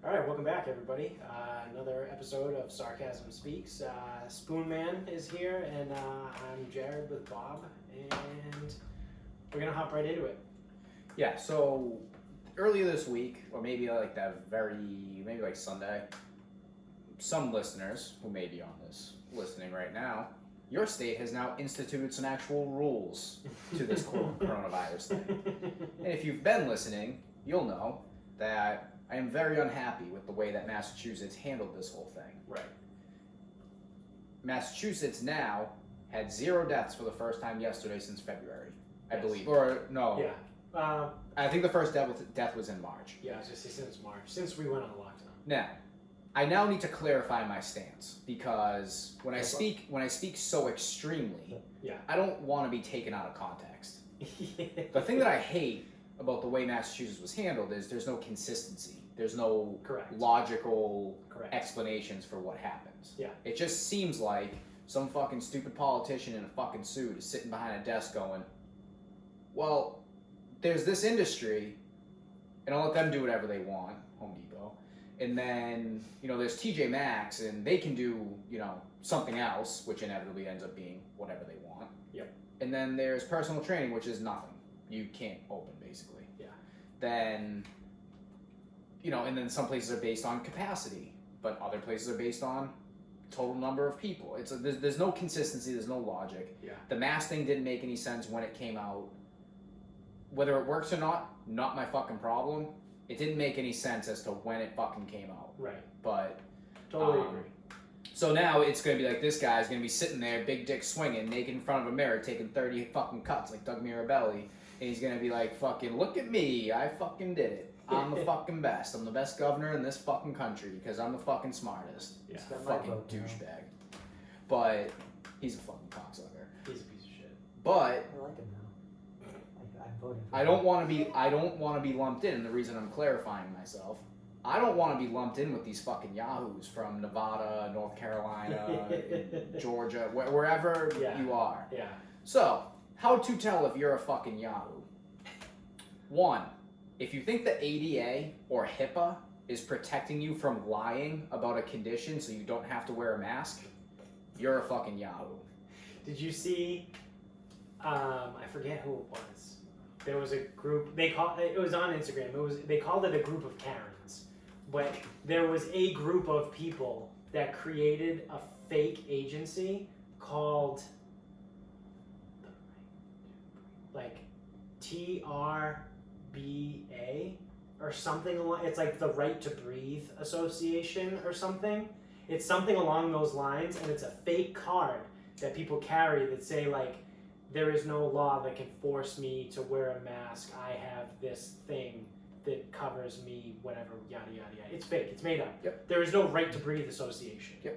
All right, welcome back, everybody. Another episode of Sarcasm Speaks. Spoon Man is here, and I'm Jared with Bob, and we're gonna hop right into it. Yeah. So earlier this week, or maybe like maybe like Sunday, some listeners who may be on this listening right now, your state has now instituted some actual rules to this coronavirus thing. And if you've been listening, you'll know that I am very unhappy with the way that Massachusetts handled this whole thing. Right. Massachusetts now had 0 deaths for the first time yesterday since February, I Yes. believe. Or no. Yeah. I think the first death was in March. Yeah, I was just say since March, since we went on lockdown. Now, I now need to clarify my stance because when I speak so extremely, Yeah. I don't want to be taken out of context. The thing that I hate about the way Massachusetts was handled is there's no consistency. There's no Correct. logical Correct. explanations for what happens. Yeah. It just seems like some fucking stupid politician in a fucking suit is sitting behind a desk going, well, there's this industry, and I'll let them do whatever they want, Home Depot. And then, there's TJ Maxx, and they can do, something else, which inevitably ends up being whatever they want. Yep. And then there's personal training, which is nothing. You can't open, basically. Yeah. Then, and then some places are based on capacity, but other places are based on total number of people. There's no consistency, there's no logic. Yeah. The mask thing didn't make any sense when it came out. Whether it works or not my fucking problem. It didn't make any sense as to when it fucking came out. Right. But Totally agree. So now it's gonna be like this guy's gonna be sitting there, big dick swinging, naked in front of a mirror, taking 30 fucking cuts like Doug Mirabelli, and he's gonna be like, fucking, look at me, I fucking did it. I'm the fucking best. I'm the best governor in this fucking country because I'm the fucking smartest. Yeah. Fucking douchebag. But he's a fucking cocksucker. He's a piece of shit. But I like him now. I'm voting for I don't want to be lumped in. And the reason I'm clarifying myself, I don't want to be lumped in with these fucking yahoos from Nevada, North Carolina, Georgia, wherever you are. Yeah. So, how to tell if you're a fucking yahoo? 1, if you think the ADA or HIPAA is protecting you from lying about a condition so you don't have to wear a mask, you're a fucking yahoo. Did you see? I forget who it was. There was a group. It was on Instagram. They called it a group of Karens, but there was a group of people that created a fake agency called like TRBA or something along. It's like the Right to Breathe Association or something. It's something along those lines, and it's a fake card that people carry that say like, there is no law that can force me to wear a mask. I have this thing that covers me, whatever, yada, yada, yada. It's fake. It's made up. Yep. There is no Right to Breathe Association. Yep.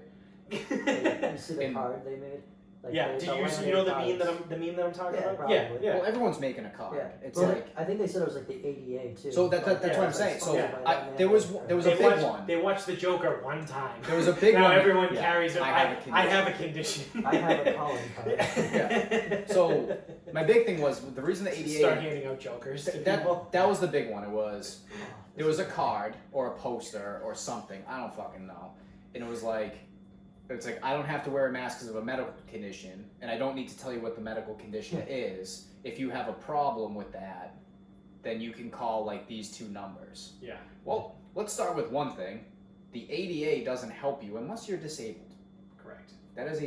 You see the card they made? Like Yeah. Did you know the meme that I'm talking about? probably. Yeah. Well, everyone's making a card. Yeah. It's Well, like, I think they said it was like the ADA too. so that's what I'm saying. So there was a big one. They watched the Joker one time. There was a big now one. everyone Yeah. carries it. I have a condition. I have a condition. I have a calling card. Yeah. So my big thing was the reason the ADA Start handing out Jokers to people. that was the big one. It was there was a card or a poster or something. I don't fucking know. And it was like, it's like, I don't have to wear a mask because of a medical condition, and I don't need to tell you what the medical condition is. If you have a problem with that, then you can call like these 2 numbers. Yeah. Well, let's start with one thing. The ADA doesn't help you unless you're disabled. Correct. That is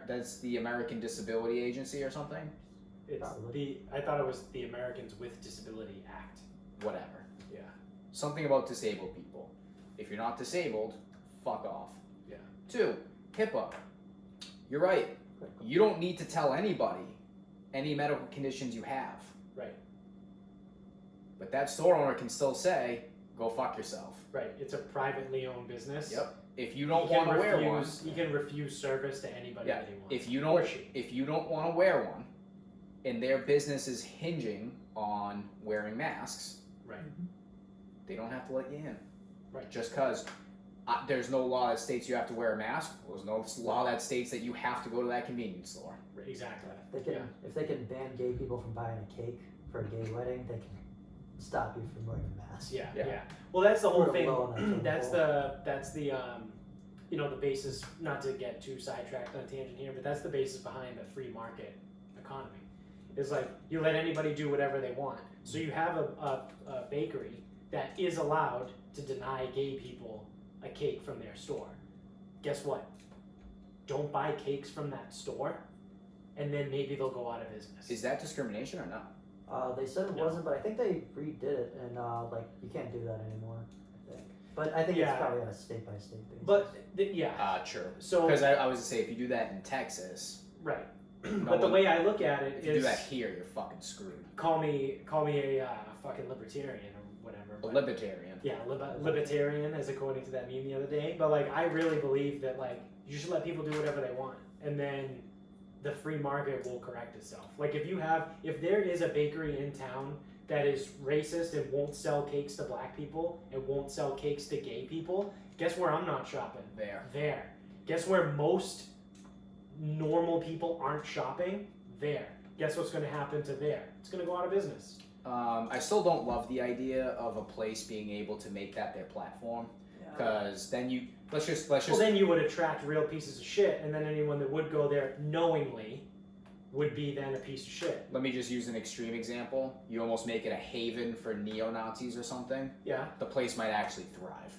that's the American Disability Agency or something. It's I thought it was the Americans with Disability Act. Whatever. Yeah. Something about disabled people. If you're not disabled, fuck off. Yeah. 2, HIPAA. You're right. You don't need to tell anybody any medical conditions you have. Right. But that store owner can still say, go fuck yourself. Right. It's a privately owned business. Yep. If you don't want to wear one, you can refuse service to anybody that he wants. If you don't want to wear one, and their business is hinging on wearing masks, right, they don't have to let you in. Right. Just because there's no law that states you have to wear a mask. There's no law that states that you have to go to that convenience store. Exactly. If they can ban gay people from buying a cake for a gay wedding, they can stop you from wearing a mask. Yeah, Yeah. yeah. Well, that's the whole We're thing. low on that totem That's pole. the you know, the basis. Not to get too sidetracked on a tangent here, but that's the basis behind the free market economy. Is like you let anybody do whatever they want. So you have a bakery that is allowed to deny gay people a cake from their store. Guess what? Don't buy cakes from that store, and then maybe they'll go out of business. Is that discrimination or no? They said it No. wasn't, but I think they redid it, and like you can't do that anymore. I think, but I think Yeah. it's probably on a state by state basis. But yeah, True. so Because I was to say, if you do that in Texas, right. no But the one- way I look at it if you do is, that here, you're fucking screwed. call me a fucking libertarian or whatever. A but- libertarian. Yeah, libertarian, as according to that meme the other day. But like, I really believe that like you should let people do whatever they want, and then the free market will correct itself. Like if there is a bakery in town that is racist and won't sell cakes to black people and won't sell cakes to gay people, guess where I'm not shopping? There. Guess where most normal people aren't shopping? There. Guess what's going to happen to there? It's going to go out of business. I still don't love the idea of a place being able to make that their platform, because then you let's just Well, then you would attract real pieces of shit, and then anyone that would go there knowingly would be then a piece of shit. let me just use an extreme example. You almost make it a haven for neo-Nazis or something. Yeah. The place might actually thrive.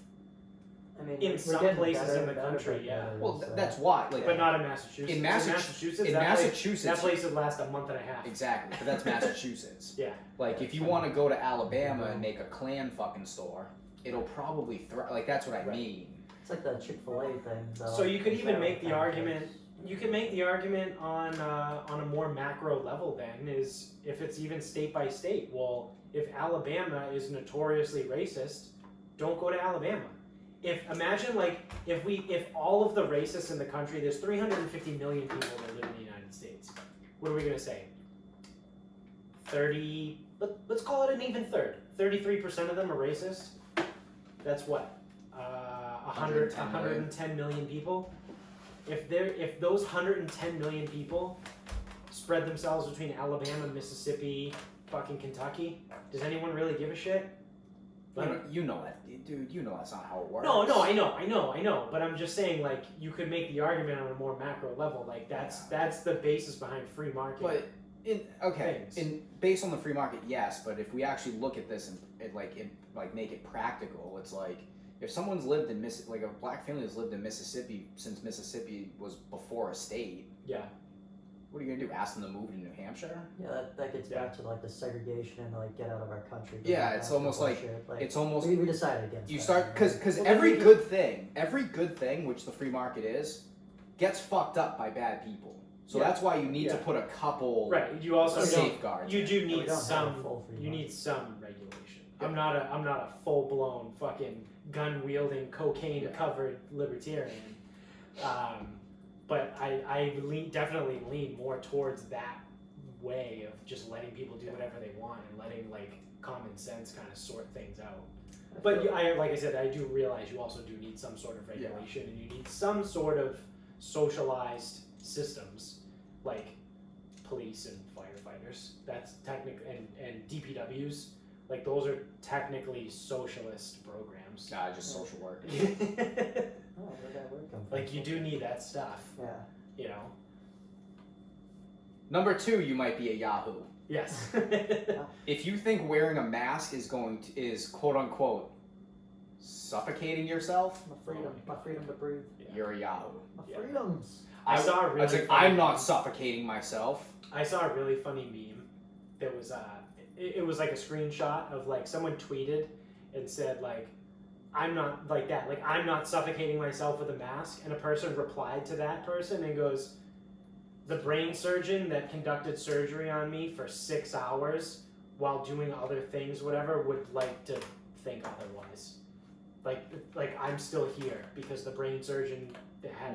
I mean, In we're some getting places better in and the better, country, but yeah. there Well, is, that's why. Like, But not in Massachusetts. in Massachusetts, in that Massachusetts, that place would last a month and a half. exactly. But that's Massachusetts. Yeah. Like, if you want to go to Alabama and make a Klan fucking store, it'll probably thrive. Like, that's what I Right. mean. It's like the Chick-fil-A thing. So you could even make the argument. argument. You can make the argument on a more macro level. Then is if it's even state by state. Well, if Alabama is notoriously racist, don't go to Alabama. Imagine if all of the racists in the country, there's 350 million people that live in the United States. What are we gonna say? 30. Let's call it an even third. 33% of them are racist. That's what 110 million people. If those 110 million people spread themselves between Alabama, Mississippi, fucking Kentucky, does anyone really give a shit? You know that, dude. You know that's not how it works. No, I know. But I'm just saying, like, you could make the argument on a more macro level. Like, that's the basis behind free market. But things. based on the free market, yes. But if we actually look at this and make it practical, it's like if someone's lived in like a black family has lived in Mississippi since Mississippi was before a state. Yeah. What are you gonna do? Ask them to move to New Hampshire? Yeah, that gets back to like the segregation and like get out of our country. Yeah, it's almost like bullshit. it's almost we decided against. you that, start right? because Well, every then good thing which the free market is gets fucked up by bad people. So Yeah. that's why you need to Yeah. put a couple Right. You also safeguards. You do we need don't have some. full free You market. need some regulation. Yeah. I'm not a full blown fucking gun wielding cocaine covered libertarian. But I definitely lean more towards that way of just letting people do whatever they want and letting like common sense kind of sort things out. But like I said, I do realize you also do need some sort of regulation and you need some sort of socialized systems like police and firefighters. That's technically and DPWs. Like those are technically socialist programs. Nah, just social work. Oh, where'd that word come from? Like you do need that stuff, Yeah. you know. Number 2, you might be a Yahoo. Yes. If you think wearing a mask is quote unquote suffocating yourself, My freedom to breathe. you're a Yahoo. My Yeah. freedoms. I saw a really I was like, funny I'm not meme. suffocating myself. I saw a really funny meme that was it was like a screenshot of like someone tweeted and said like I'm not like that, like I'm not suffocating myself with a mask, and a person replied to that person and goes, the brain surgeon that conducted surgery on me for 6 hours while doing other things, whatever, would like to think otherwise. Like I'm still here because the brain surgeon that had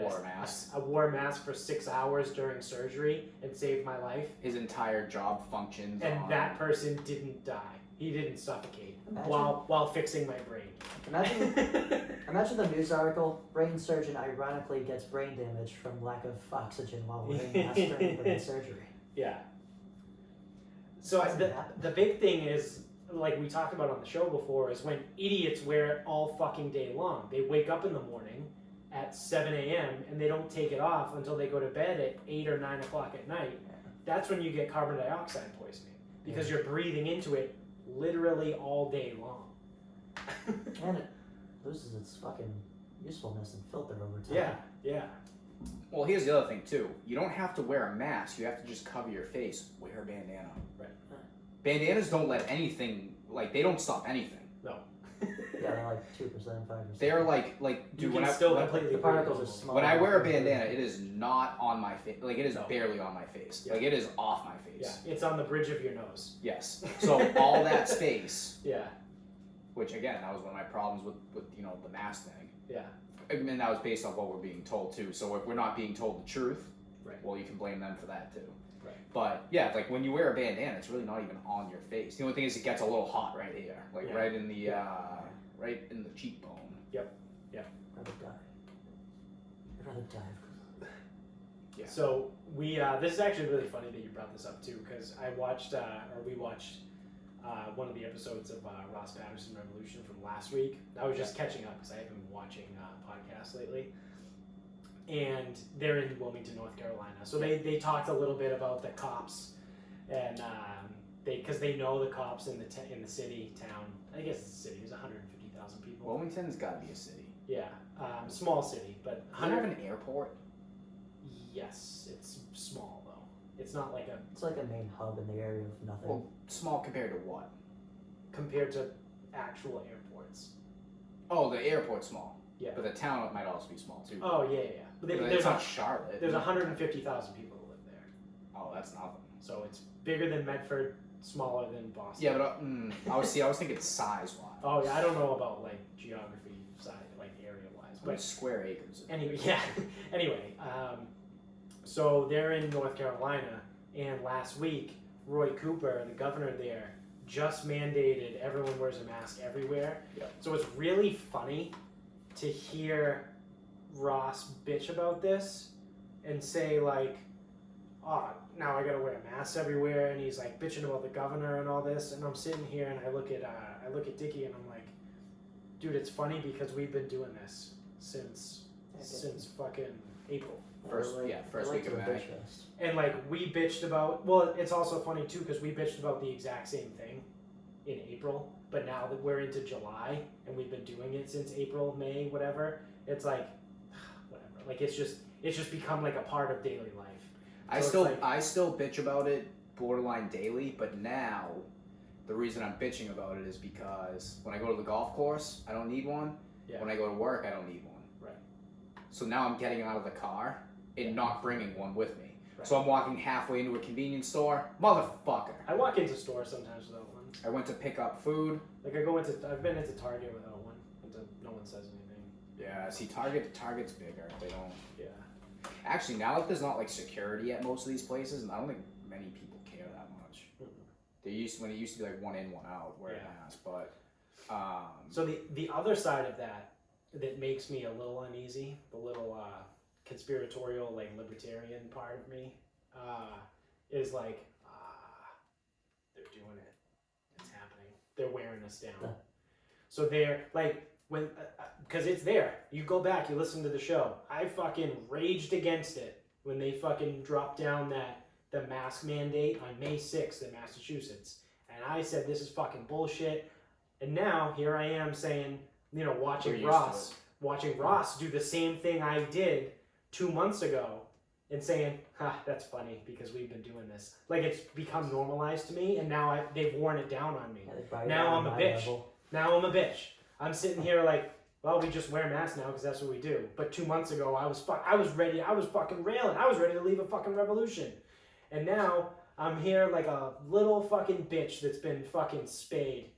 wore a mask for 6 hours during surgery and saved my life. His entire job functions And on... that person didn't die. He didn't suffocate Imagine. while fixing my brain. Imagine the news article. Brain surgeon ironically gets brain damage from lack of oxygen while wearing a mask during brain surgery. Yeah. So Doesn't happen. the big thing is like we talked about on the show before, is when idiots wear it all fucking day long. They wake up in the morning at 7 a.m. and they don't take it off until they go to bed at 8 or 9 o'clock at night. That's when you get carbon dioxide poisoning because you're breathing into it literally all day long. And it loses its fucking usefulness and filter over time. Yeah, yeah. Well, here's the other thing too. You don't have to wear a mask. You have to just cover your face. Wear a bandana. Right. Bandanas don't let anything, like, they don't stop anything. No. Yeah, they're like 2%, 5%. They're like, You dude, can when still I, completely the particles breathe are normal. small. when I wear a bandana, it is not on my face. Like, it is No. barely on my face. Yeah. Like, it is off my face. Yeah, it's on the bridge of your nose. Yes. So all that space, Yeah, which again, that was one of my problems with you know, the mask thing. yeah. I mean, that was based on what we're being told too. So if we're not being told the truth, Right. well, you can blame them for that too. Right. But yeah, like when you wear a bandana, it's really not even on your face. The only thing is it gets a little hot right here, like Yeah. right in the right in the cheekbone. I'd rather die. I'd rather die. Yeah. So we, this is actually really funny that you brought this up too, because I watched, or we watched one of the episodes of Ross Patterson Revolution from last week. I was just catching up because I haven't been watching podcasts lately. And they're in Wilmington, North Carolina. So they talked a little bit about the cops, and because they know the cops in the city, town. I guess it's a city. There's 150,000 people. Wilmington's got to be a city. Yeah, small city, but Does it have an airport? Yes, it's small though. It's not like a It's like a main hub in the area of nothing. Well, small compared to what? compared to actual airports. Oh, the airport's small. Yeah. But the town might also be small too. Oh yeah, yeah. But But there's it's not Charlotte. there's 150,000 people who live there, Oh, that's nothing. so it's bigger than Medford, smaller than Boston. Yeah, but I was thinking size wise. Oh yeah, I don't know about like geography side, like area wise, But but square acres. anyway, yeah. Anyway, so they're in North Carolina, and last week Roy Cooper, the governor there, just mandated everyone wears a mask everywhere. Yep. So it's really funny to hear Ross bitch about this and say like, oh, now I gotta wear a mask everywhere, and he's like bitching about the governor and all this, and I'm sitting here and I look at Dickie and I'm like, dude, it's funny because we've been doing this since fucking April. First week of May. And like we bitched about, well, it's also funny too because we bitched about the exact same thing in April, but now that we're into July and we've been doing it since April, May, whatever, it's like whatever. Like it's just become like a part of daily life. I still bitch about it borderline daily, but now the reason I'm bitching about it is because when I go to the golf course, I don't need one. Yeah. When I go to work, I don't need one. Right. So now I'm getting out of the car and not bringing one with me. Right. So I'm walking halfway into a convenience store. Motherfucker. I walk into stores sometimes without one. I went to pick up food. Like I've been into Target without one until no one says anything. Yeah, see, Target's bigger. They don't. Yeah. Actually, now that there's not like security at most of these places, and I don't think many people care that much. When it used to be like one in, one out, wear a mask, but. So the other side of that makes me a little uneasy, the little conspiratorial, like libertarian part of me, is like, they're doing it. It's happening. They're wearing us down. Yeah. So they're like, when, because it's there. You go back, you listen to the show. I fucking raged against it when they fucking dropped down the mask mandate on May 6th in Massachusetts. And I said, this is fucking bullshit. And now here I am saying, you know, watching Ross do the same thing I did 2 months ago and saying, that's funny because we've been doing this. Like it's become normalized to me, and now they've worn it down on me. Now I'm a bitch. Now I'm a bitch. I'm sitting here like, well, we just wear masks now because that's what we do. But 2 months ago, I was fucking railing. I was ready to leave a fucking revolution. And now I'm here like a little fucking bitch that's been fucking spayed.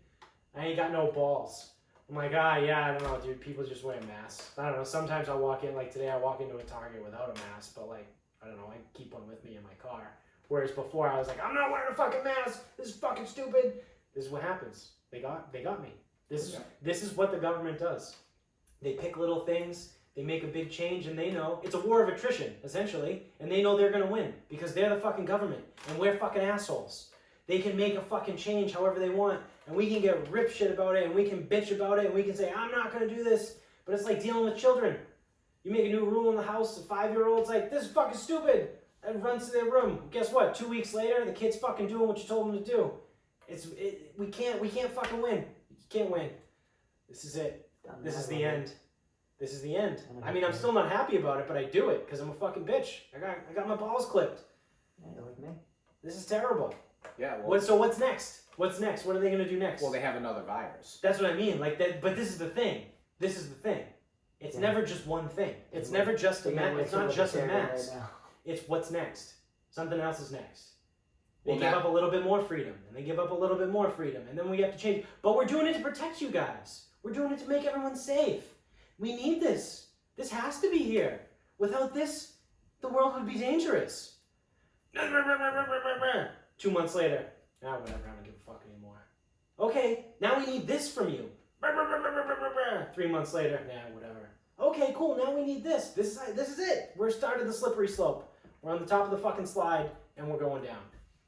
I ain't got no balls. I'm like, yeah, I don't know, dude. People just wear masks. I don't know. Sometimes I walk in, like today I walk into a Target without a mask, but like, I don't know, I keep one with me in my car. Whereas before I was like, I'm not wearing a fucking mask. This is fucking stupid. This is what happens. They got me. This is what the government does. They pick little things, they make a big change, and they know it's a war of attrition, essentially, and they know they're gonna win because they're the fucking government and we're fucking assholes. They can make a fucking change however they want, and we can get rip shit about it, and we can bitch about it, and we can say, I'm not going to do this. But it's like dealing with children. You make a new rule in the house, a 5-year-old's like, this is fucking stupid, and runs to their room. Guess what? 2 weeks later, the kid's fucking doing what you told him to do. We can't fucking win. You can't win. This is it. This is the end. This is the end. I mean, I'm still not happy about it, but I do it because I'm a fucking bitch. I got my balls clipped. Yeah, you're like me. This is terrible. Yeah. Well, So what's next? What's next? What are they gonna do next? well, they have another virus. That's what I mean. Like that. But this is the thing. This is the thing. It's never just one thing. It's never just a mask. It's not just a mask. Right, it's what's next. Something else is next. They give up a little bit more freedom, and they give up a little bit more freedom, and then we have to change. But we're doing it to protect you guys. We're doing it to make everyone safe. We need this. This has to be here. Without this, the world would be dangerous. 2 months later, whatever, I don't give a fuck anymore. Okay, now we need this from you. 3 months later, whatever. Okay, cool, now we need this. This is it. We're starting the slippery slope. We're on the top of the fucking slide, and we're going down.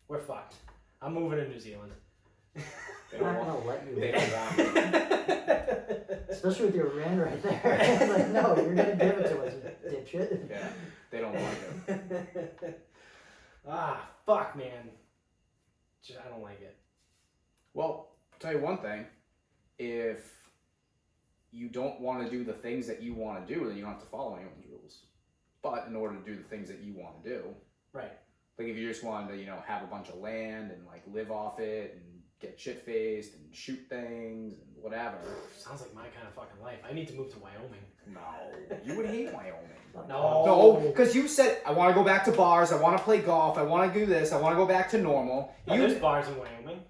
We're fucked. I'm moving to New Zealand. They don't I'm not gonna let you. They don't want it. Especially with your rand right there. Like, no, you're gonna give it to us, you dipshit. Yeah, they don't want it. Fuck, man. I don't like it. Well, I'll tell you one thing. If you don't want to do the things that you want to do, then you don't have to follow anyone's rules. But in order to do the things that you want to do, right? Like if you just wanted to, have a bunch of land and like live off it and get shit faced and shoot things and whatever. Sounds like my kind of fucking life. I need to move to Wyoming. No, you would hate Wyoming. No, because you said I want to go back to bars. I want to play golf. I want to do this. I want to go back to normal. There's bars in Wyoming.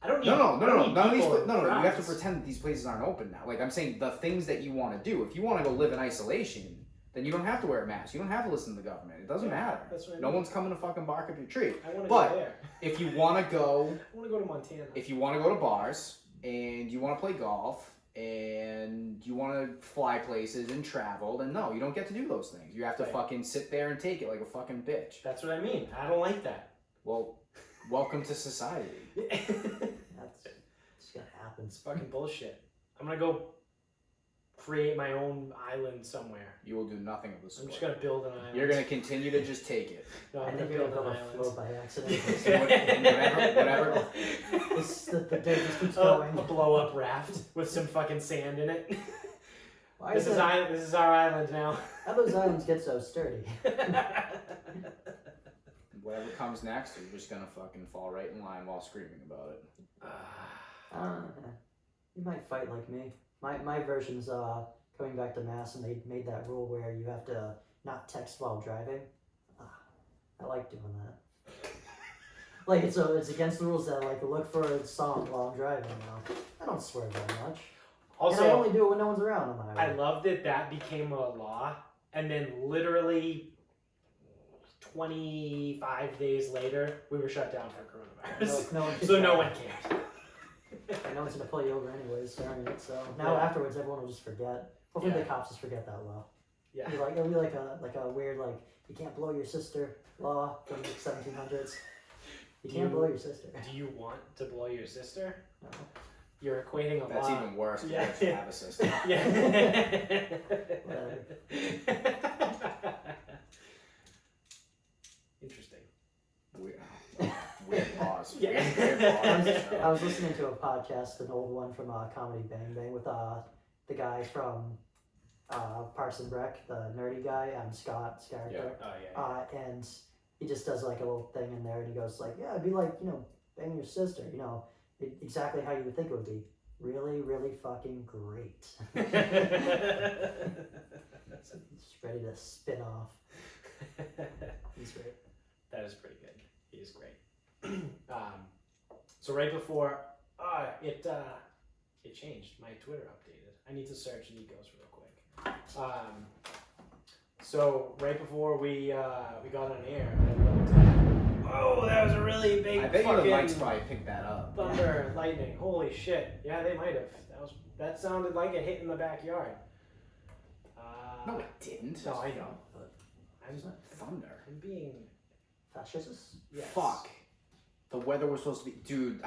I don't need. No. None of these. You have to pretend that these places aren't open now. Like I'm saying, the things that you want to do. If you want to go live in isolation, then you don't have to wear a mask. You don't have to listen to the government. It doesn't matter. That's what I No mean. one's coming to fucking bark up your tree. I want to But go there. if you want to go, I want to go to Montana. if you want to go to bars and you want to play golf and you want to fly places and travel, then no, you don't get to do those things. You have to fucking sit there and take it like a fucking bitch. That's what I mean. I don't like that. Well, welcome to society. That's it's gonna happen. It's fucking bullshit. I'm gonna go create my own island somewhere. You will do nothing of the sort. I'm just gonna build an island. You're gonna continue to just take it. No, I I'm think gonna you're build gonna an float island. by accident. whatever. The day just keeps going. A blow up raft with some fucking sand in it. Why This is our island now. How those islands get so sturdy? Whatever comes next, you're just gonna fucking fall right in line while screaming about it. You might fight like me. My version's coming back to Mass, and they made that rule where you have to not text while driving. I like doing that. Like it's against the rules that I like to look for a song while I'm driving. I don't swear very much. Also, and I only do it when no one's around on my I love that became a law, and then literally 25 days later, we were shut down for coronavirus. No one cared. No one's gonna pull you over anyways during it. So now afterwards, everyone will just forget. Hopefully, the cops just forget that law. Yeah. It'll be like a weird you can't blow your sister law from the 1700s. You can't blow your sister. Do you want to blow your sister? No. You're equating a That's law. even worse. Yeah. You actually have a sister. Yeah. Interesting. Weird pause. Yeah. Weird pause. I was listening to a podcast, an old one from Comedy Bang Bang, with the guy from Parks and Rec, the nerdy guy, Scott's character. Oh yeah. And he just does like a little thing in there, and he goes like, "Yeah, it'd be like banging your sister, exactly how you would think it would be. Really, really fucking great." Just ready to spin off. He's great. That is pretty good. He is great. So right before it changed, my Twitter updated. I need to search Nico's real quick. So right before we got on air, oh, that was a really big I bet fucking you the mics probably picked that up. thunder, lightning. Holy shit! Yeah, they might have. That sounded like it hit in the backyard. No, it didn't. No, I know. I'm thunder. I'm being Fascists? yes. Fuck. The weather was supposed to be, dude.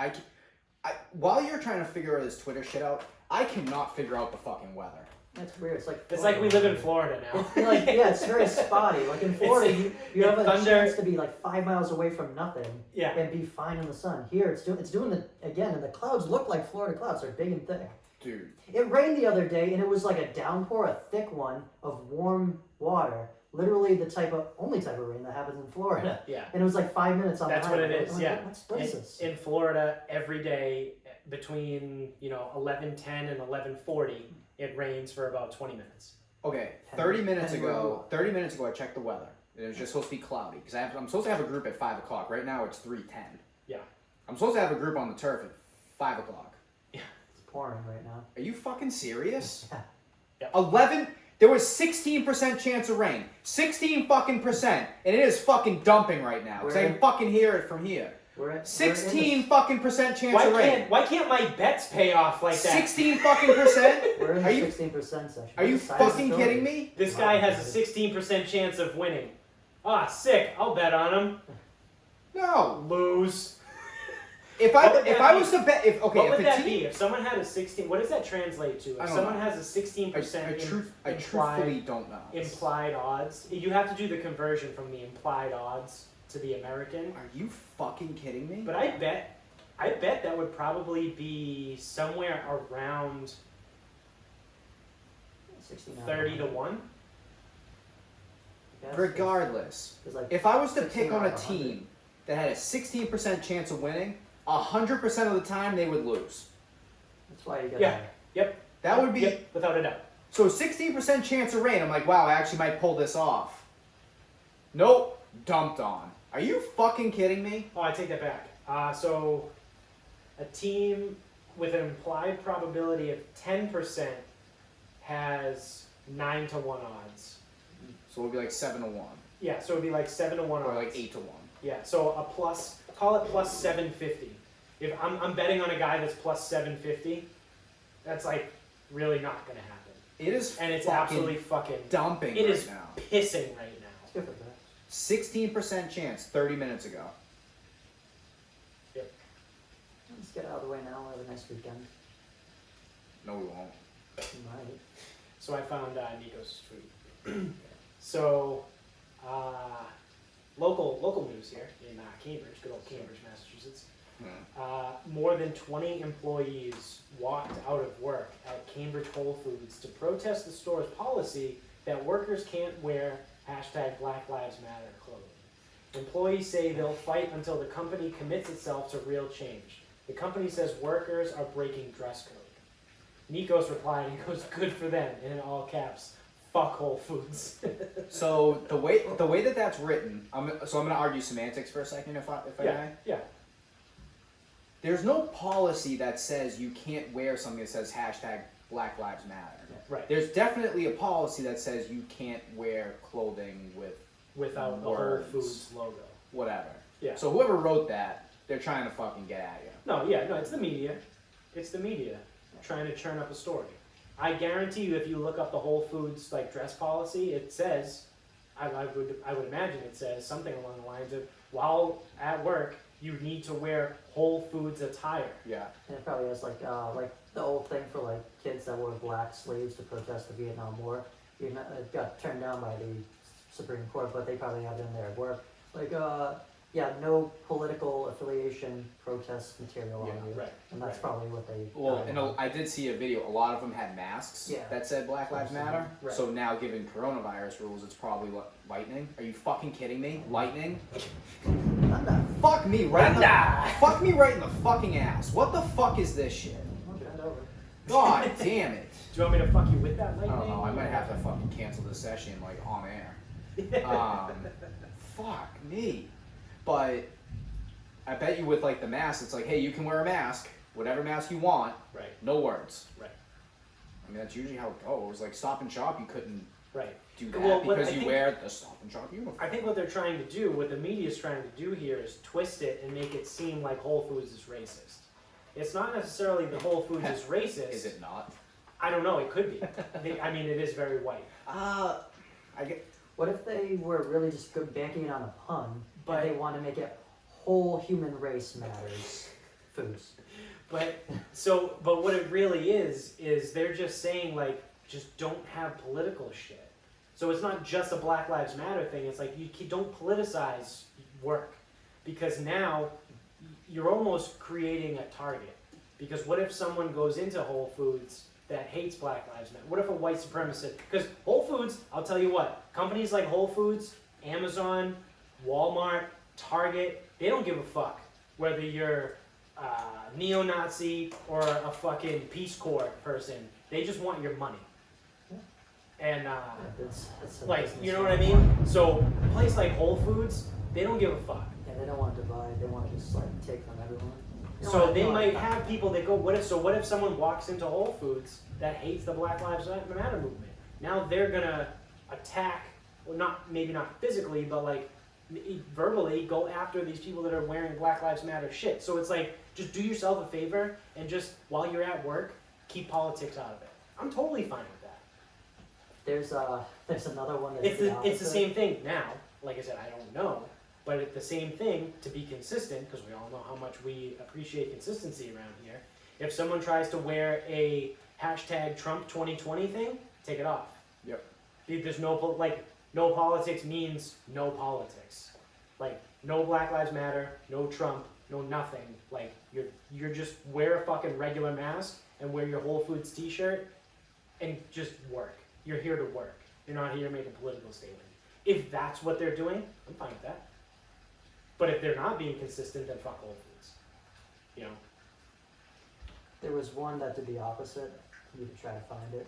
while you're trying to figure this Twitter shit out, I cannot figure out the fucking weather. That's weird. It's like we live in Florida now. It's very spotty. Like in Florida, you have a thunder. chance to be like 5 miles away from nothing Yeah. and be fine in the sun. Here, it's doing it again, and the clouds look like Florida clouds. They're big and thick. Dude. It rained the other day, and it was like a downpour, a thick one of warm water. Literally the only type of rain that happens in Florida. Yeah. And it was like 5 minutes on That's the what highway. it is, I'm like, yeah. What is this? In Florida, every day between 11:10 and 11:40, it rains for about 20 minutes. Okay, 30 minutes ago, I checked the weather. And it was just supposed to be cloudy. Because I'm supposed to have a group at 5 o'clock. Right now, it's 3:10. Yeah. I'm supposed to have a group on the turf at 5 o'clock. It's pouring right now. Are you fucking serious? Yeah. Yeah. 11... There was 16% chance of rain. 16 fucking percent. And it is fucking dumping right now. Because I can fucking hear it from here. 16 fucking percent chance of rain. Why can't my bets pay off like that? 16 fucking percent? We're in Are the you- 16% section. Are you fucking kidding me? This guy has a 16% chance of winning. Ah, sick. I'll bet on him. No. Lose. If What would that I be? was to bet, What if would a that team, be? If someone had a 16, what does that translate to? I If don't someone know. has a 16% I truthfully don't know. implied odds, you have to do the conversion from the implied odds to the American. Are you fucking kidding me? But I bet that would probably be somewhere around 69. 30 to 1. Yes, Regardless, 'cause, like, if I was to 16 pick on a out of 100. team that had a 16% chance of winning, 100% of the time they would lose. That's why you got Yeah. That would be Yep, without a doubt. so 16% chance of rain. I'm like, wow, I actually might pull this off. Nope, dumped on. Are you fucking kidding me? Oh, I take that back. So a team with an implied probability of 10% has 9 to 1 odds. So it would be like 7 to 1, Yeah, so it'd be like 7 to 1 or odds. like 8 to 1. Yeah, so call it plus 750. If I'm betting on a guy that's plus 750, that's like really not gonna happen. It is, And it's fucking absolutely fucking dumping it right is now. pissing right now. It's good for that. 16% chance 30 minutes ago. Let's get out of the way now. Have a nice weekend. No, we won't. You might. So I found Nico's tweet. So, local news here in Cambridge, good old Cambridge, Massachusetts. More than 20 employees walked out of work at Cambridge Whole Foods to protest the store's policy that workers can't wear #Black Lives Matter clothing. Employees say they'll fight until the company commits itself to real change. The company says workers are breaking dress code. Nikos replied, and he goes, "Good for them," and in all caps, "Fuck Whole Foods." So the way that that's written, I'm gonna argue semantics for a second, if I may. Yeah. There's no policy that says you can't wear something that says #Black Lives Matter. Right. There's definitely a policy that says you can't wear clothing Without the Whole Words. Foods logo. whatever. Yeah. So whoever wrote that, they're trying to fucking get at you. No, it's the media. It's the media trying to churn up a story. I guarantee you, if you look up the Whole Foods dress policy, it says, I would imagine it says something along the lines of, while at work, you need to wear Whole Foods attire. Yeah. And it probably has like the old thing for like kids that wore black sleeves to protest the Vietnam War. It got turned down by the Supreme Court, but they probably have it in there at work. Like no political affiliation protest material on you. Right. And that's probably what they. Well, I did see a video. A lot of them had masks Yeah. that said Black Lives Matter. Right. So now, given coronavirus rules, it's probably lightning. Are you fucking kidding me? Lightning? Fuck me right in the fuck me right in the fucking ass. What the fuck is this shit? Bend over. God damn it. Do you want me to fuck you with that I lightning? don't know. I might have to fucking cancel this session on air. Fuck me. But I bet you with the mask, it's like, hey, you can wear a mask, whatever mask you want. Right. No words. Right. I mean, that's usually how it goes. Like Stop and Shop, you couldn't Right. do that Well, what because I you think- wear the Stop and Shop uniform. I think what they're trying to do, what the media's trying to do here, is twist it and make it seem like Whole Foods is racist. It's not necessarily the Whole Foods is racist. Is it not? I don't know. It could be. I mean, it is very white. I get. What if they were really just banking it on a pun, But- but they want to make it whole human race matters foods? But what it really is they're just saying like, just don't have political shit. So it's not just a Black Lives Matter thing. It's like you don't politicize work, because now you're almost creating a target. Because what if someone goes into Whole Foods that hates Black Lives Matter? What if a white supremacist? Because Whole Foods, I'll tell you what, companies like Whole Foods, Amazon, Walmart, Target, they don't give a fuck whether you're a neo-Nazi or a fucking Peace Corps person. They just want your money. And That's like, business you know what I one. mean? So a place like Whole Foods, they don't give a fuck. Yeah, they don't want to divide. They want to just like take from everyone. So they might have people that go, what if someone walks into Whole Foods that hates the Black Lives Matter movement? Now they're gonna attack, well, maybe not physically, but like verbally go after these people that are wearing Black Lives Matter shit. So it's like, just do yourself a favor and just, while you're at work, keep politics out of it. I'm totally fine with that. There's another one that's It's the same thing now. Like I said, I don't know. But it's the same thing, to be consistent, because we all know how much we appreciate consistency around here. If someone tries to wear a hashtag Trump 2020 thing, take it off. Yep. There's no politics means no politics. Like, no Black Lives Matter, no Trump, no nothing. Like, you're just wear a fucking regular mask and wear your Whole Foods t-shirt and just work. You're here to work. You're not here to make a political statement. If that's what they're doing, I'm fine with that. But if they're not being consistent, then fuck Whole Foods. You know? There was one that did the opposite. You could try to find it.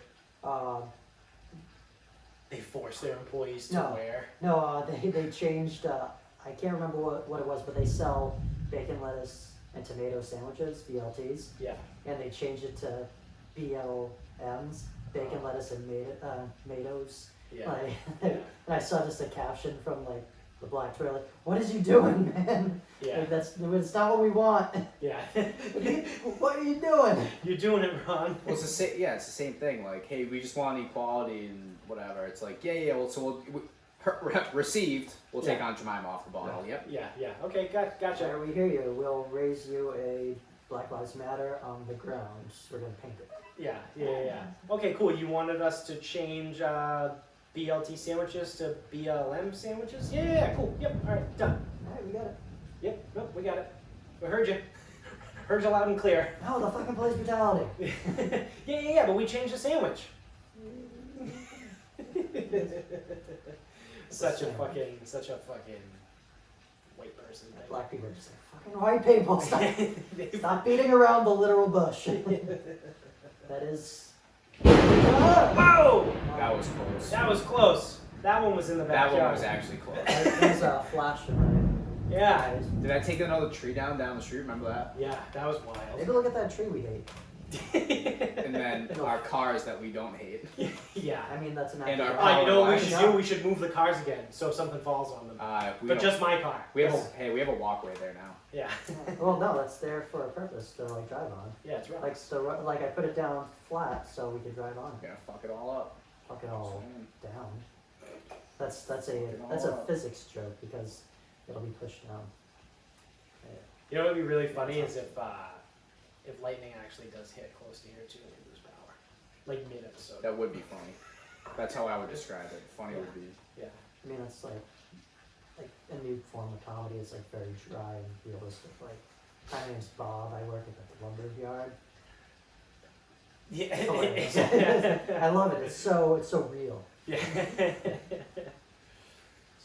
They force their employees to No. wear. No, they changed. I can't remember what it was, but they sell bacon, lettuce, and tomato sandwiches, BLTs, Yeah. and they changed it to BLMs, bacon, lettuce, and tomatoes. Yeah. Like, Yeah. and I saw just a caption from like the Black Twitter, like, "What is you doing, man? Yeah. Like, that's not what we want. Yeah. What are you doing?" You're doing it wrong. Well, it's the same thing. Like, hey, we just want equality and whatever. It's like, yeah. Well, so received. We'll take on Jemima off the bottle. Yep. Yeah. Okay, gotcha. Sorry, we hear you. We'll raise you a Black Lives Matter on the ground. We're gonna paint it. Yeah. Okay, cool. You wanted us to change BLT sandwiches to BLM sandwiches? Yeah, cool. Yep, alright, done. Alright, we got it. Yep, nope, we got it. We heard you. Heard you loud and clear. No, the fucking police brutality. Yeah, but we changed the sandwich. Such a fucking white person thing. Black people are just like, fucking white people, stop beating around the literal bush. That is... Whoa! That was close. That was close. That one was in the That backyard. one was actually close. There's a flash of it. Yeah. Did I take another tree down the street? Remember that? Yeah, that was wild. Maybe look at that tree we hate. And then our cars that we don't hate. Yeah. I mean, that's an And our idea. You know what we Power should wash. do? We should move the cars again so something falls on them. We But don't- just my car. we have a walkway there now. Yeah. Well, no, that's there for a purpose to like drive on. Yeah, it's right. Like I put it down flat so we could drive on. We're gonna fuck it all up. Fuck it all Saying. down. That's a physics joke because it'll be pushed down. You know what would be really funny is if lightning actually does hit close to here too and we lose power. Like mid-episode. That would be funny. That's how I would describe it. Funny would be. Yeah. I mean, it's like a new form of comedy. It's like very dry and realistic. Like, my name's Bob. I work at the lumber yard. Hilarious. Yeah. I love it. It's so real. Yeah.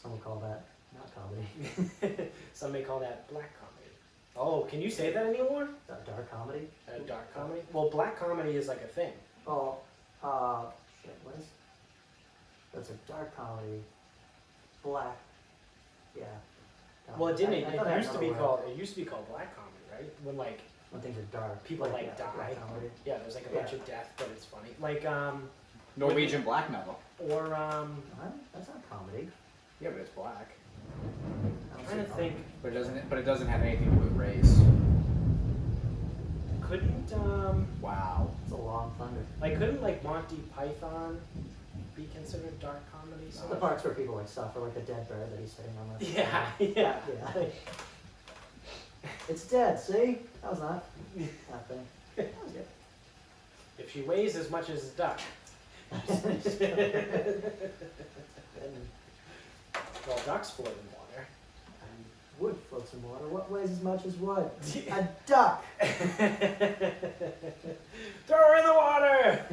Some would call that not comedy. Some may call that black comedy. Oh, can you say that anymore? Dark comedy. Dark comedy? Well, black comedy is like a thing. Well, shit. What is? That's a dark comedy. Black. Yeah. Well, it didn't. I thought I had It used to be another word. called. It used to be called black comedy, right? When like When things are dark. people like yeah, black die. comedy. Yeah, there's like a bunch of death, but it's funny. Like Norwegian black metal. or What? That's not comedy. Yeah, but it's black. I don't trying to see comedy. think. But it doesn't have anything to do with race. Couldn't Wow. It's a long thunder. couldn't like Monty Python be considered dark comedy? The parts where people like suffer, like a dead bird that he's sitting on. The Yeah, yeah. Yeah. It's dead. See? That was not nothing. That was good. If she weighs as much as a duck. And Well, ducks float in water. wood floats in water. What weighs as much as wood? A duck. Throw her in the water!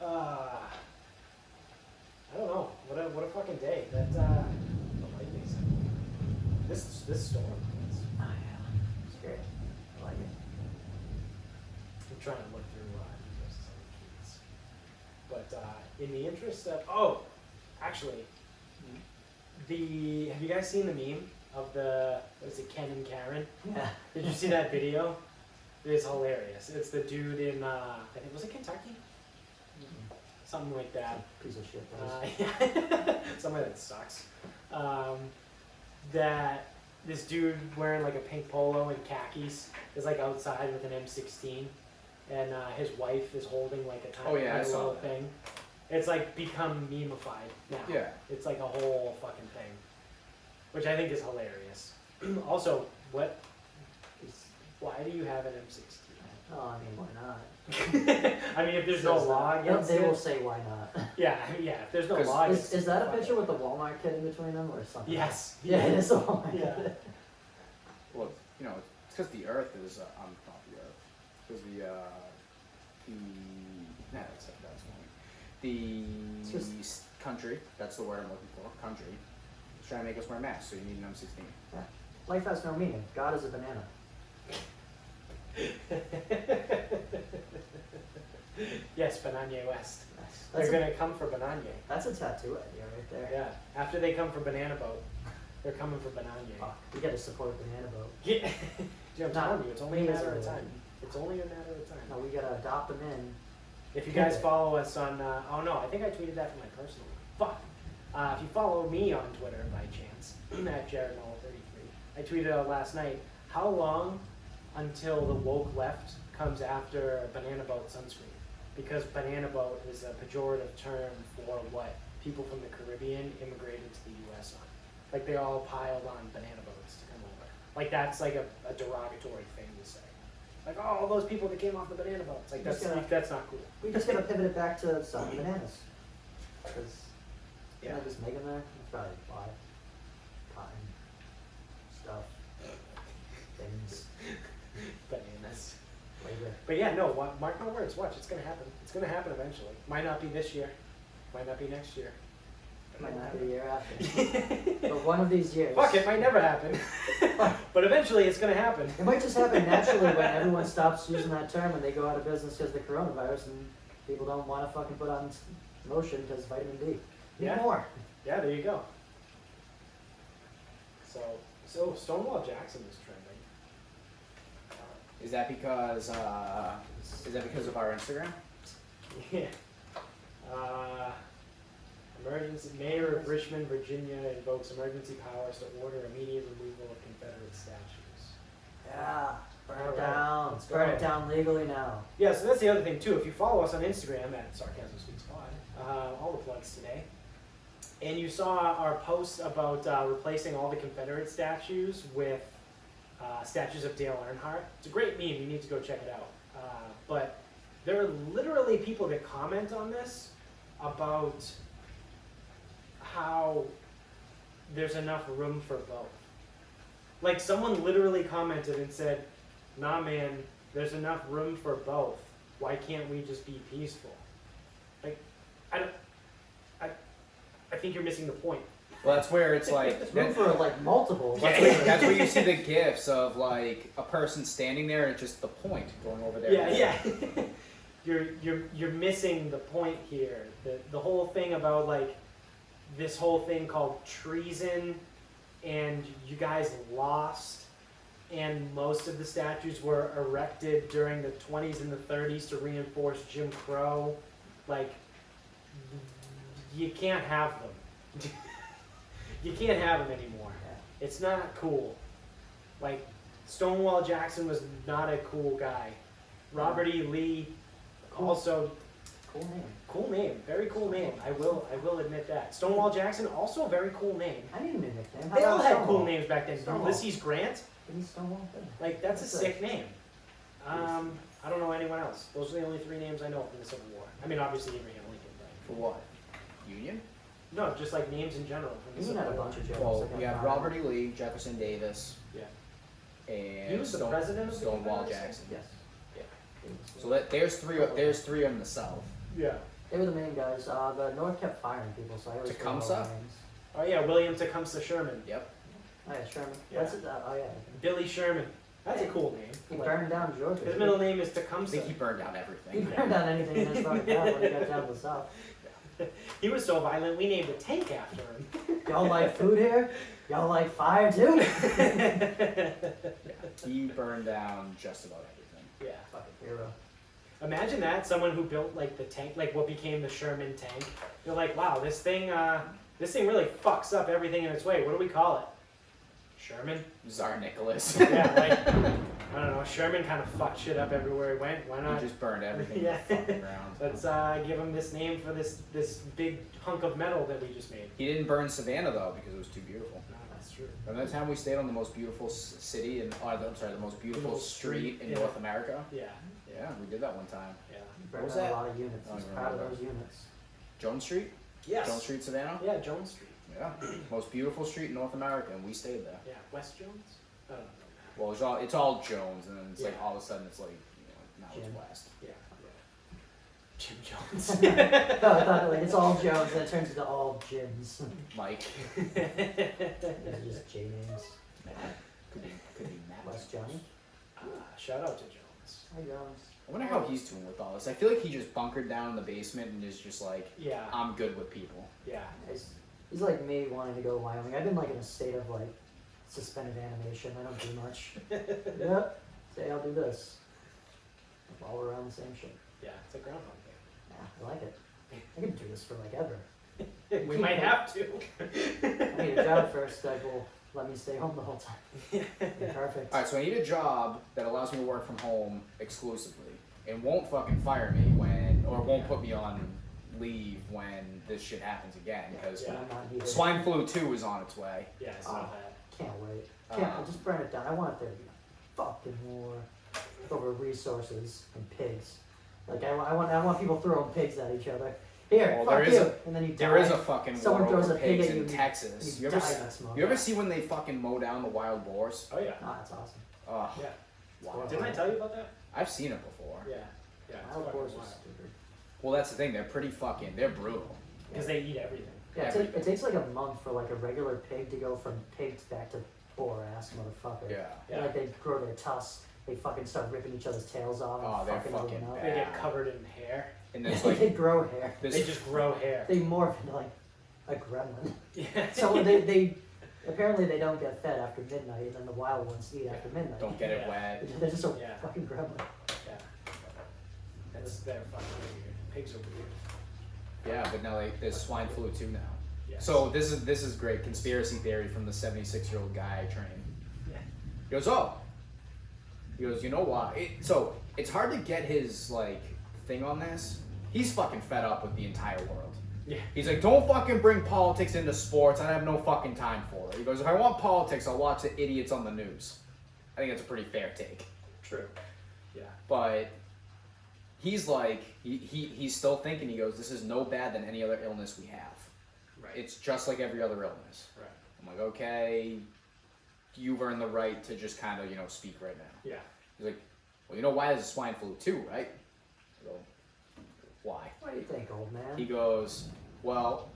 I don't know. What a fucking day. That the lightning's this storm. Oh yeah. It's great. I like it. I'm trying to look through those other tweets. But in the interest of actually, have you guys seen the meme of what is it, Ken and Karen? Yeah. Did you see that video? It is hilarious. It's the dude in I think was it Kentucky? Something like that. Piece of shit. Place. Yeah. Something that sucks. That this dude wearing like a pink polo and khakis is like outside with an M16, and his wife is holding like a tiny I saw little that. thing. It's like become memeified now. Yeah. It's like a whole fucking thing, which I think is hilarious. Also, why do you have an M16? Oh, I mean, why not? I mean, if there's no law against They it. will say why not. Yeah, if there's no 'Cause law against Is that a fuck picture it. with the Walmart kid in between them or something? Yes. Yeah, it is a Walmart Yeah. kid. Well, it's because the Earth is not the Earth. Because that's one. It's just- Country. That's the word I'm looking for. Country. Is trying to make us wear masks, so you need an M16. Life has no meaning. God is a banana. Yes, Bananye West. That's They're a, gonna come for Bananye. that's a tattoo idea right there. Yeah. After they come for Banana Boat, they're coming for Bananye. Fuck, we gotta support Banana Boat. Yeah. Dude, I'm Not telling you, it's only a me as matter a- of time. It's only a matter of time. No, we gotta adopt them in. If you guys follow us on, oh no, I think I tweeted that from my personal one. Fuck. If you follow me on Twitter by chance, at JaredNoll33, I tweeted out last night, how long until the woke left comes after Banana Boat sunscreen? Because Banana Boat is a pejorative term for what people from the Caribbean immigrated to the U.S. on. Like they all piled on banana boats to come over. Like that's like a derogatory thing to say. Like, oh, all those people that came off the banana boats. Like that's not cool. We just gotta pivot it back to selling bananas. Because, Yeah. just make them there. It's probably why. Cotton. Stuff. Things. Bananas. Labor. But yeah, no, mark my words, watch, it's gonna happen. It's gonna happen eventually. Might not be this year. Might not be next year. Might not be the year after. But one of these years. Fuck, it might never happen. But eventually it's gonna happen. It might just happen naturally when everyone stops using that term and they go out of business because of the coronavirus and people don't want to fucking put on lotion because vitamin D. Need Yeah. more. Yeah, there you go. So Stonewall Jackson is trending. Is that because of our Instagram? Yeah. Emergency Mayor of Richmond, Virginia invokes emergency powers to order immediate removal of Confederate statues. Yeah. Burn Alright, it down. let's Burn go. it down legally now. Yeah, so that's the other thing too. If you follow us on Instagram at Sarcasm Speaks Pod, all the plugs today, and you saw our post about replacing all the Confederate statues with statues of Dale Earnhardt. It's a great meme. You need to go check it out. But there are literally people that comment on this about how there's enough room for both. Like someone literally commented and said, "Nah, man, there's enough room for both. Why can't we just be peaceful?" Like, I think you're missing the point. Well, that's where it's like There's room for like multiple. that's where you see the gifs of like a person standing there and just the point going over there. Yeah. You're missing the point here. The whole thing about like this whole thing called treason, and you guys lost, and most of the statues were erected during the 20s and the 30s to reinforce Jim Crow. Like, you can't have them. You can't have them anymore. It's not cool. Like, Stonewall Jackson was not a cool guy. Robert E. Lee also Cool name. Cool name, very cool name. I will admit that. Stonewall Jackson, also a very cool name. I need a new nickname. How They all about had Stonewall? cool names back then. Stonewall. Ulysses Grant, Give me Stonewall. Good. like that's a That's sick name. I don't know anyone else. Those are the only 3 names I know from the Civil War. I mean, obviously Abraham Lincoln, For but what? Union? no, just like names in general from the You Civil had a War. bunch of jokes. Well, like we I have got Robert E. Lee, Jefferson Davis. Yeah. And He was the president of the Stonewall Confederacy? Jackson. Yes. Yeah. So there's three in the South. Yeah. They were the main guys. The North kept firing people, so I always forget all Tecumseh? the names. Oh yeah, William Tecumseh Sherman. Yep. Oh yeah, Sherman. Yeah. That's it. Oh yeah. Billy Sherman. That's a cool name. He Like, burned down Georgia. his middle name is I think Tecumseh. he burned down He everything. burned down anything in his fucking town when he got down to the south. He was so violent, we named a tank after him. Y'all like food here? Y'all like fire too? He burned down just about everything. Yeah. Fucking hero. Imagine that, someone who built like the tank, like what became the Sherman tank. You're like, wow, this thing really fucks up everything in its way. What do we call it? Sherman? Tsar Nicholas. Yeah, like, I don't know, Sherman kind of fucked shit up everywhere he went. Why He not? just burned everything Yeah. to the fucking ground. Let's give him this name for this big hunk of metal that we just made. He didn't burn Savannah though because it was too beautiful. No, that's true. Remember the time we stayed on the most beautiful city in, the most beautiful most street street, in yeah. North America? Yeah, Yeah, we did that one time. yeah. He What burned was down that? a lot of units. I don't He's even proud of remember. those units. Jones Street? Yes. Jones Street, Savannah? Yeah, Jones Street. Yeah. Most beautiful street in North America, and we stayed there. Yeah, West Jones? I don't know. Well, it's all Jones, and then it's like Yeah. all of a sudden it's like, now Jim. it's West. Yeah, yeah. Jim Jones. No, I thought like, it's all Jones, and it turns into all Jims. Mike. These are just J names. Matt. Could be Matt. West Johnny. Shout out to Jones. Hi Jones. I wonder how he's doing with all this. I feel like he just bunkered down in the basement and is just like, Yeah, I'm good with people. yeah. He's like me wanting to go to Wyoming. I've been like in a state of like suspended animation. I don't do much. Yep. Say I'll do this. While we're around the same shit. Yeah, it's a groundhog day. Yeah, I like it. I can do this for like ever. We might have to. I need a job first that will let me stay home the whole time. Perfect. Alright, so I need a job that allows me to work from home exclusively and won't fucking fire me or won't put me on leave when this shit happens again, because Yeah. I'm not needed. swine flu 2 is on its way. Yeah, I saw that. Can't wait. I'll just burn it down. I want there to be a fucking war over resources and pigs. Like I want people throwing pigs at each other. Here, Well, fuck there is you, a- and then you There die. is a fucking Someone war throws over a pig pigs at you in and Texas. You You ever, die see, next month. you ever see when they fucking mow down the wild boars? Oh yeah. Oh, that's awesome. Oh, Yeah. wow. Didn't I tell you about that? I've seen it before. Yeah. Yeah. Wild boars are stupid. Well, that's the thing. They're brutal. Because they eat everything. Yeah, Everything. it takes like a month for like a regular pig to go from pig back to poor ass motherfucker. Yeah. Yeah. Like they grow their tusks, they fucking start ripping each other's tails off. Oh, and they're fucking fucking everyone up. They bad. get covered in hair. And there's they like grow hair. They this. just grow hair. They morph into like a gremlin. Yeah. So they apparently they don't get fed after midnight, and then the wild ones eat after midnight. Don't get it Yeah. wet. They're just a Yeah. fucking gremlin. Yeah. They're fucking weird. Pigs are weird. Yeah, but now there's swine flu 2 now. Yes. So this is great conspiracy theory from the 76-year-old guy I trained. Yeah. He goes, oh. He goes, you know why? So it's hard to get his like thing on this. He's fucking fed up with the entire world. Yeah. He's like, don't fucking bring politics into sports. I have no fucking time for it. He goes, if I want politics, I'll watch the idiots on the news. I think that's a pretty fair take. True. Yeah. But he's like, he's still thinking. He goes, this is no bad than any other illness we have. Right. It's just like every other illness. Right. I'm like, okay, you've earned the right to just kind of, speak right now. Yeah. He's like, well, you know why there's a swine flu too, right? I go, why? What do you think, old man? He goes, well,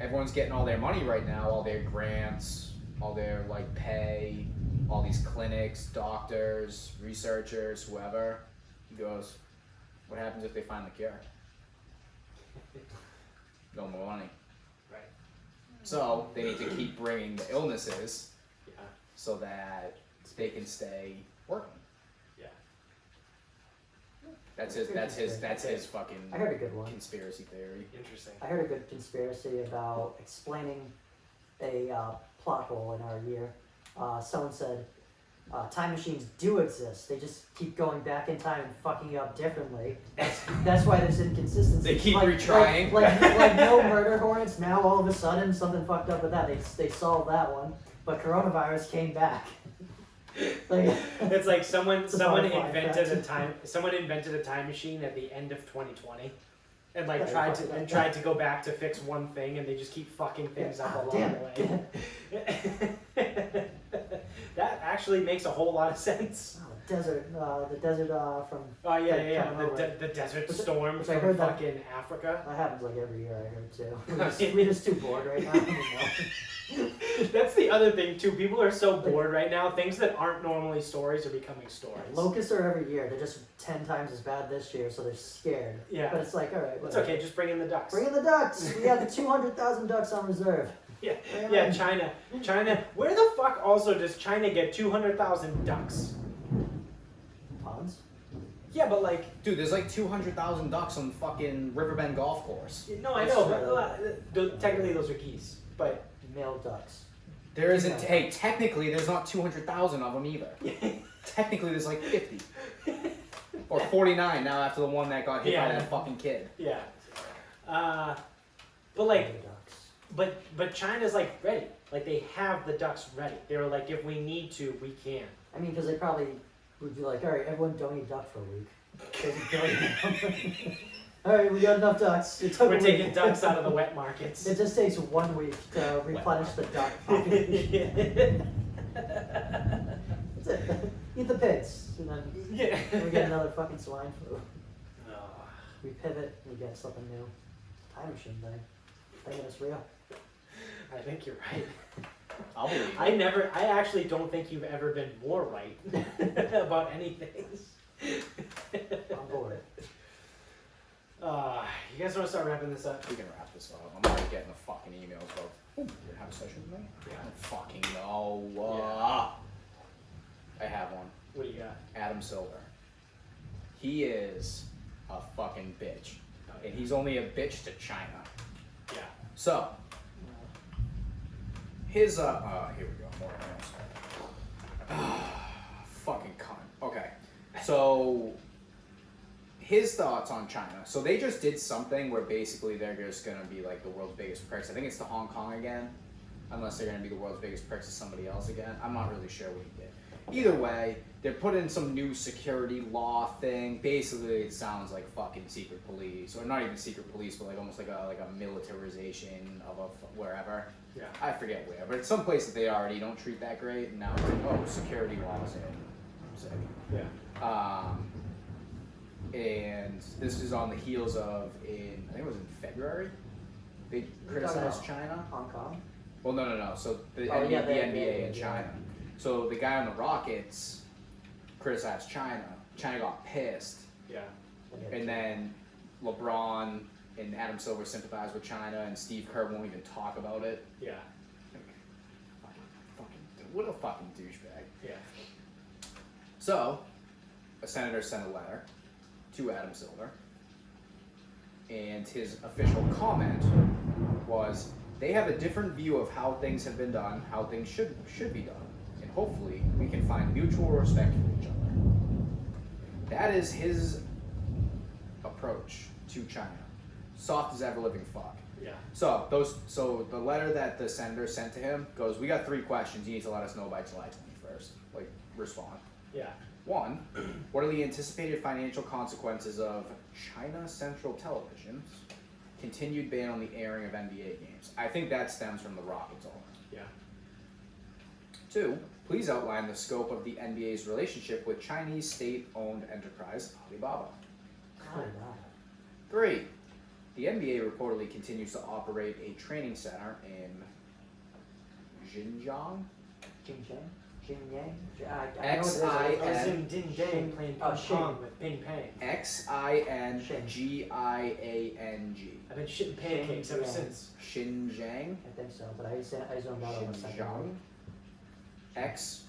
everyone's getting all their money right now, all their grants, all their like pay, all these clinics, doctors, researchers, whoever. He goes, what happens if they find the cure? No more money. Right. So they need to keep bringing the illnesses Yeah. so that they can stay working. Yeah. That's his fucking I heard a good one. conspiracy theory. Interesting. I heard a good conspiracy about explaining a plot hole in our year. Someone said, time machines do exist. They just keep going back in time and fucking you up differently. That's why there's inconsistency. They keep retrying. Like no murder hornets. Now all of a sudden something fucked up with that. They solved that one, but coronavirus came back. Like, it's like someone butterfly invented effect. someone invented a time machine at the end of 2020. And like Right, tried to go back to fix one thing, and they just keep fucking things up along damn the way. That actually makes a whole lot of sense. Oh, the desert from. Oh yeah. coming over. The desert Which- storm which I from heard that- fucking Africa. That happens like every year. I heard too. We're just too bored right now. That's the other thing too. People are so bored right now. Things that aren't normally stories are becoming stories. Locusts are every year. They're just 10 times as bad this year, so they're scared. Yeah. But it's like, all right, It's whatever. okay. Just bring in the ducks. Bring in the ducks. We have 200,000 ducks on reserve. Yeah, Bring 'em yeah. in. China. Where the fuck also does China get 200,000 ducks? Ponds. Yeah, but like, Dude, there's like 200,000 ducks on fucking Riverbend Golf Course. no, I That's know, true. but technically those are geese. But Male ducks. There isn't. Yeah. Hey, technically, there's not 200,000 of them either. Technically, there's like 50 or 49 now after the one that got hit by Yeah. that fucking kid. yeah, but like, Male ducks. but China's like ready. Like they have the ducks ready. They were like, if we need to, we can. I mean, because they probably would be like, all right, everyone don't eat duck for a week. There's a billion of them. All right, we got enough ducks. It took We're a taking week. ducks out of the wet markets. It just takes 1 week to replenish the duck population. That's it. Eat the pigs, and then Yeah. we get another fucking swine flu. Oh, We pivot, we get something new. Time machine thing. Thinking it's real. I think you're right. I'll believe it. I actually don't think you've ever been more right about anything. On board. You guys want to start wrapping this up? We can wrap this up. I'm already getting the fucking emails about, oh, you didn't have a session with me? Yeah. I don't fucking know. I have one. What do you got? Adam Silver. He is a fucking bitch. And he's only a bitch to China. Yeah. So, his, here we go, more emails. Fucking cunt. Okay. So, his thoughts on China. So they just did something where basically they're just gonna be like the world's biggest pricks. I think it's to Hong Kong again. Unless they're gonna be the world's biggest pricks to somebody else again. I'm not really sure what he did. Either way, they're putting some new security law thing. Basically, it sounds like fucking secret police, or not even secret police, but like almost like a militarization of wherever. Yeah. I forget where, but it's some place that they already don't treat that great, and now it's like, oh, security laws in. Sick. Yeah. And this is on the heels of I think it was in February. They talking criticized about China. Hong Kong? Well, no. So the Oh, NBA, yeah, the the NBA NBA, in yeah. China. So the guy on the Rockets criticized China. China got pissed, Yeah. and then LeBron and Adam Silver sympathized with China, and Steve Kerr won't even talk about it. Yeah. Like, fucking, what a fucking douchebag. Yeah. So, a senator sent a letter to Adam Silver, and his official comment was, they have a different view of how things have been done, how things should be done, and hopefully we can find mutual respect for each other. That is his approach to China. Soft as ever living fuck. Yeah. So the letter that the senator sent to him goes, we got 3 questions, you need to let us know by July 21st. Like, respond. Yeah. 1, what are the anticipated financial consequences of China Central Television's continued ban on the airing of NBA games? I think that stems from the Rockets owner. Yeah. 2, please outline the scope of the NBA's relationship with Chinese state-owned enterprise Alibaba. Oh, wow. 3, the NBA reportedly continues to operate a training center in Xinjiang. Jing Chang? Jing Yang? I know X what I it is. I was N- in Ding Dang playing ping Oh, shit. pong with Ping Pang. Xingiang. I've been shitting pancakes ever Yeah. since. Xinjiang. I think so, but I zoned out on the second Xinjiang. one. Xinjiang.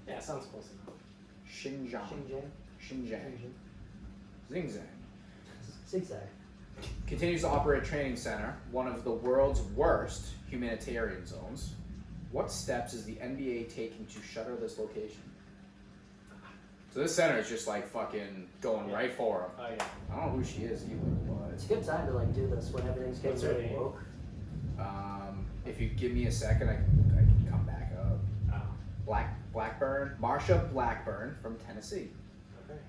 Yeah, sounds close enough. Xinjiang. Xinjiang? Xinjiang. Xinjiang. Zigzag. Continues to operate a training center, one of the world's worst humanitarian zones, What steps is the NBA taking to shutter this location? So this center is just like fucking going right for him. Oh yeah. I don't know who she is either, but It's a good time to like do this when everything's getting What's her really name? woke. if you give me a second, I can come back up. Oh. Blackburn, Marsha Blackburn from Tennessee, Okay.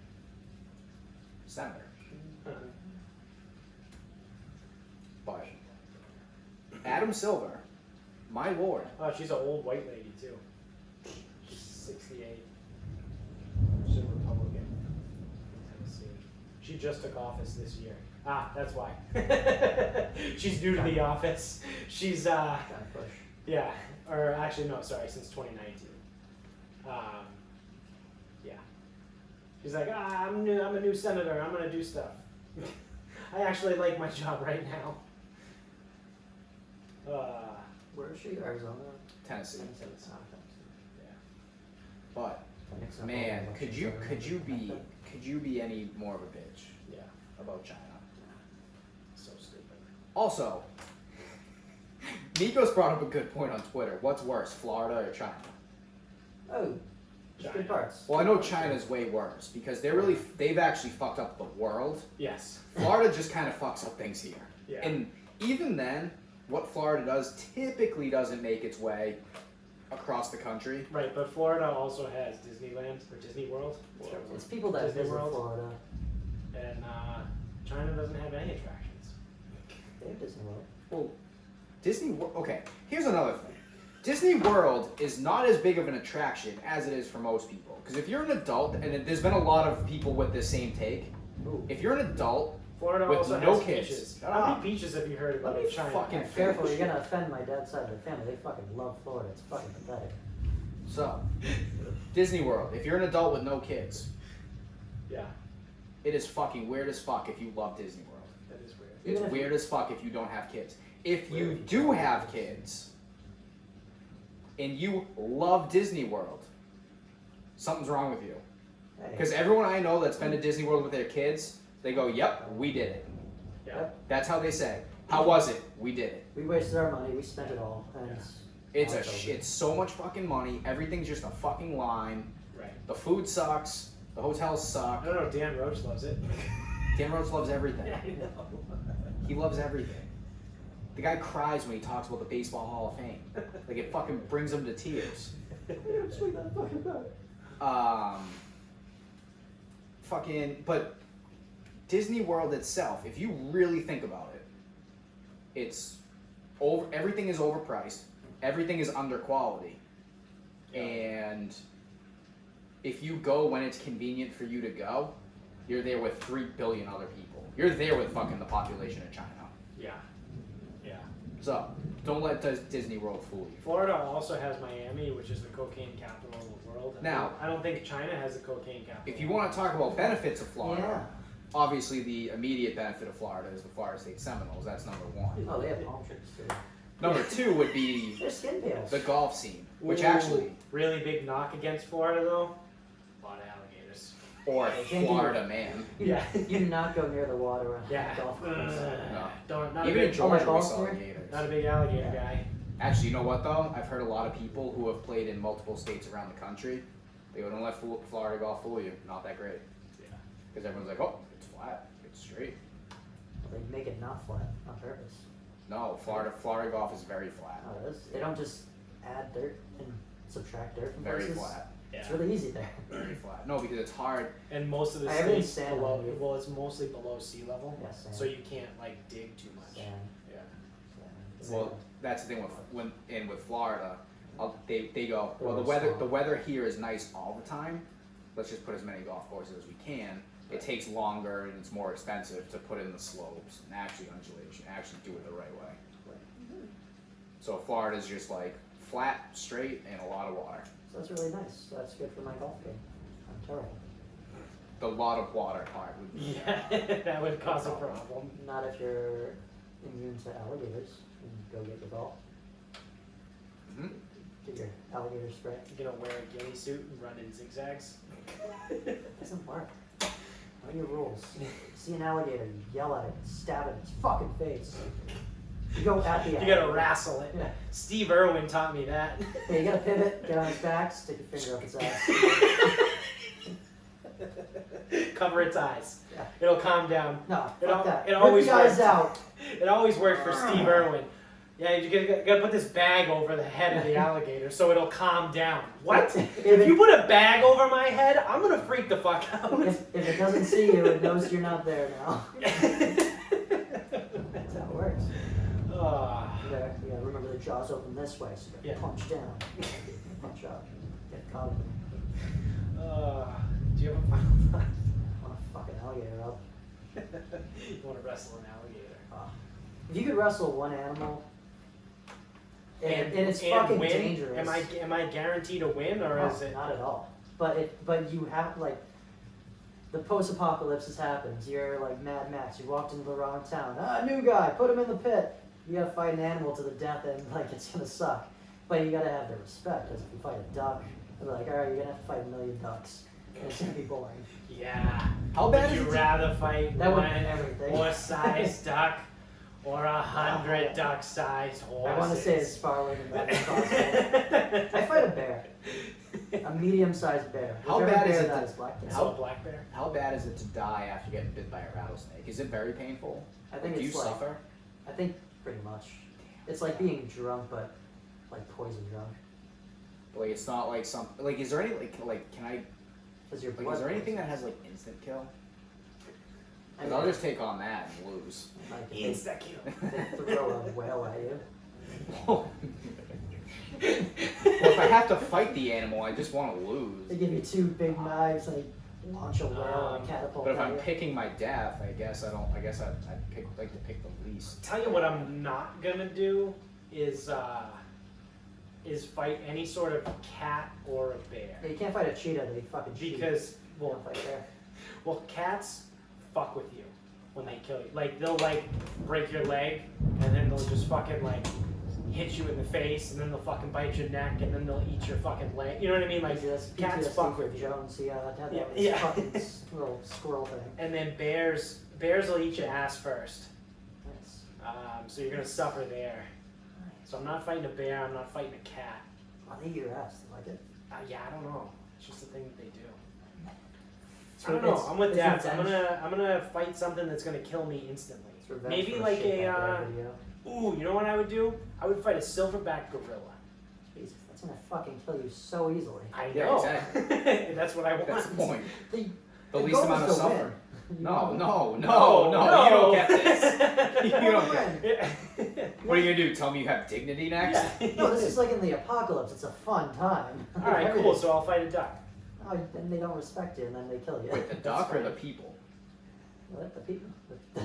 center. But Adam Silver, my lord. Oh, she's an old white lady too. She's 68. She's a Republican from Tennessee. She just took office this year. Ah, that's why. She's new to the office. She's Kind of push. yeah, or actually no, sorry, since 2019. Yeah. She's like, I'm new. I'm a new senator. I'm gonna do stuff. I actually like my job right now. Where is she? Arizona? Tennessee. Tennessee. Yeah. But Next up, man, all could elections you are could you in, I be think. could you be any more of a bitch Yeah. about China? So stupid. Also, Nikos brought up a good point on Twitter. What's worse, Florida or China? Oh, just China. good parts. Well, I know China's way worse because they've actually fucked up the world. Yes. Florida just kind of fucks up things here. Yeah. And even then, what Florida does typically doesn't make its way across the country. Right, but Florida also has Disneyland or Disney World. It's people that Disney visit World. Florida. And China doesn't have any attractions. They have Disney World. Well, Disney World. Okay, here's another thing. Disney World is not as big of an attraction as it is for most people. Because if you're an adult, and there's been a lot of people with the same take, Ooh. if you're an adult, Florida With also no has kids. beaches. Shut How up. many beaches have you heard about Let in me China? fucking Careful, finish. you're gonna offend my dad's side of the family. They fucking love Florida. It's fucking pathetic. So, Disney World, if you're an adult with no kids, Yeah, it is fucking weird as fuck if you love Disney World. that is weird. It's Even if weird as fuck if you don't have kids. If you Weird. do have kids, and you love Disney World, something's wrong with you. Hey, Because everyone I know that's been to Disney World with their kids, they go, yep, we did it. Yeah. That's how they say. How was it? We did it. we wasted our money. We spent it all, and It's now a over. it's so much fucking money. Everything's just a fucking line. Right. The food sucks. The hotels suck. I don't know. Dan Roach loves it. Dan Rhodes loves everything. I know. He loves everything. The guy cries when he talks about the Baseball Hall of Fame. Like it fucking brings him to tears. Swing that fucking bat. But Disney World itself, if you really think about it, it's over. Everything is overpriced. Everything is under quality, and if you go when it's convenient for you to go, you're there with 3 billion other people. You're there with fucking the population of China. Yeah. Yeah. So don't let Disney World fool you. Florida also has Miami, which is the cocaine capital of the world. Now- I don't think China has a cocaine capital. If you want to talk about benefits of Florida, Yeah. obviously the immediate benefit of Florida is the Florida State Seminoles. That's number one. Oh, they have palm trees too. Number two would be They're skin pales. the golf scene, which Ooh, actually, really big knock against Florida though. A lot of alligators. or Can't do Florida man. You, you do not go near the water on Yeah. the golf course. No. Don't. Not Even a in big, Georgia, we golf saw here? alligators. not a big alligator Yeah. guy. Actually, you know what though? I've heard a lot of people who have played in multiple states around the country. They go, don't let Florida golf fool you. Not that great. Yeah. Because everyone's like, oh, it's flat, it's straight. They make it not flat on purpose. No, Florida golf is very flat. Oh, it is. They don't just add dirt and subtract dirt from Very places. flat. It's Yeah. really easy there. Very flat. No, because it's hard. And most of the Everything's states sand below. underneath. Well, it's mostly below sea level, Yeah, sand. so you can't like dig too much. Sand. Yeah. Sand. Well, that's the thing with Florida, they go, well, the They're weather small. the weather here is nice all the time. Let's just put as many golf courses as we can. It takes longer and it's more expensive to put in the slopes and actually undulation, actually do it the right way. So Florida's just like flat, straight, and a lot of water. So that's really nice. That's good for my golf game. I'm terrible. The lot of water part would be Yeah, that would cause a problem. Not if you're immune to alligators and go get your ball. Mhm. Get your alligator spray. You're gonna wear a ghillie suit and run in zigzags. It doesn't work. What are your rules? See an alligator, you yell at it, stab it in its fucking face. You go at the You alligator. gotta wrestle it. Yeah. Steve Irwin taught me that. Yeah, you gotta pivot, get on his back, stick your finger up its ass. Cover its eyes. Yeah. It'll calm down. No, It fuck al- that. it Rip always the eyes works. out. It always worked for Steve Irwin. Yeah, you gotta put this bag over the head of the alligator so it'll calm down. What? If you put a bag over my head, I'm gonna freak the fuck out. If it doesn't see you, it knows you're not there now. That's how it works. Ah. You gotta remember the jaw's open this way, so you gotta punch down. Punch up. Get caught. Do you have a final thought? I want to fuck an alligator up. You want to wrestle an alligator? If you could wrestle one animal, and it's fucking win? dangerous. Am I guaranteed to win, or No, is it? not at all. But you have like the post-apocalypse happens. You're like Mad Max. You walked into the wrong town. New guy. Put him in the pit. You gotta fight an animal to the death, and like it's gonna suck. But you gotta have the respect, because if you fight a duck, they're like, all right, you're gonna have to fight 1,000,000 ducks. And it's gonna be boring. Yeah. How bad Would is you it? rather fight That would one be everything. horse-sized duck or 100 duck-sized horses? I want to say as far away from that as possible. I fight a bear. A medium-sized bear. How Whichever bad is bear it that to- is black bear. So a black bear? How bad is it to die after getting bit by a rattlesnake? Is it very painful? I think Do you it's like, suffer? I think pretty much. It's like being drunk, but like poison drunk. Like it's not like some like. Is there any like can I? Because your Like, blood is there anything that poisons. has like instant kill? I Because mean, I'll just take on that and lose. like, if Insta kill. they throw a whale at you. Well, if I have to fight the animal, I just want to lose. They give you 2 big knives and they launch a whale and catapult But if at I'm you. picking my death, I guess I don't. I guess I'd like to pick the least. Tell you what I'm not gonna do is fight any sort of cat or a bear. Yeah, you can't fight a cheetah, they fucking cheat. Because, You well, don't fight bear. cats fuck with you when they kill you. Like, they'll, like, break your leg, and then they'll just fucking, like, hit you in the face, and then they'll fucking bite your neck, and then they'll eat your fucking leg. You know what I mean? Like, cats fuck with you. Jones, he had that Yeah. fucking little squirrel thing. And then bears will eat your ass first. Nice. So you're gonna suffer there. So I'm not fighting a bear, I'm not fighting a cat. Oh, they eat your ass, you like it? Yeah, I don't know. It's just the thing that they do. It's I don't know. it's- I'm with it's that. revenge. I'm gonna fight something that's gonna kill me instantly. It's revenge Maybe for like shit a that bear video. ooh, you know what I would do? I would fight a silverback gorilla. Jesus, that's gonna fucking kill you so easily. I Yeah, know. exactly. That's what I want. That's the point. The The least goal is amount of to suffering. win. You No, want- no, you don't get this. You wanna don't get. win. What are you gonna do? Tell me you have dignity next? No, this is like in the apocalypse. It's a fun time. All right, cool. So I'll fight a duck. Oh, then they don't respect you, and then they kill you. Wait, the duck or the people? What, the people?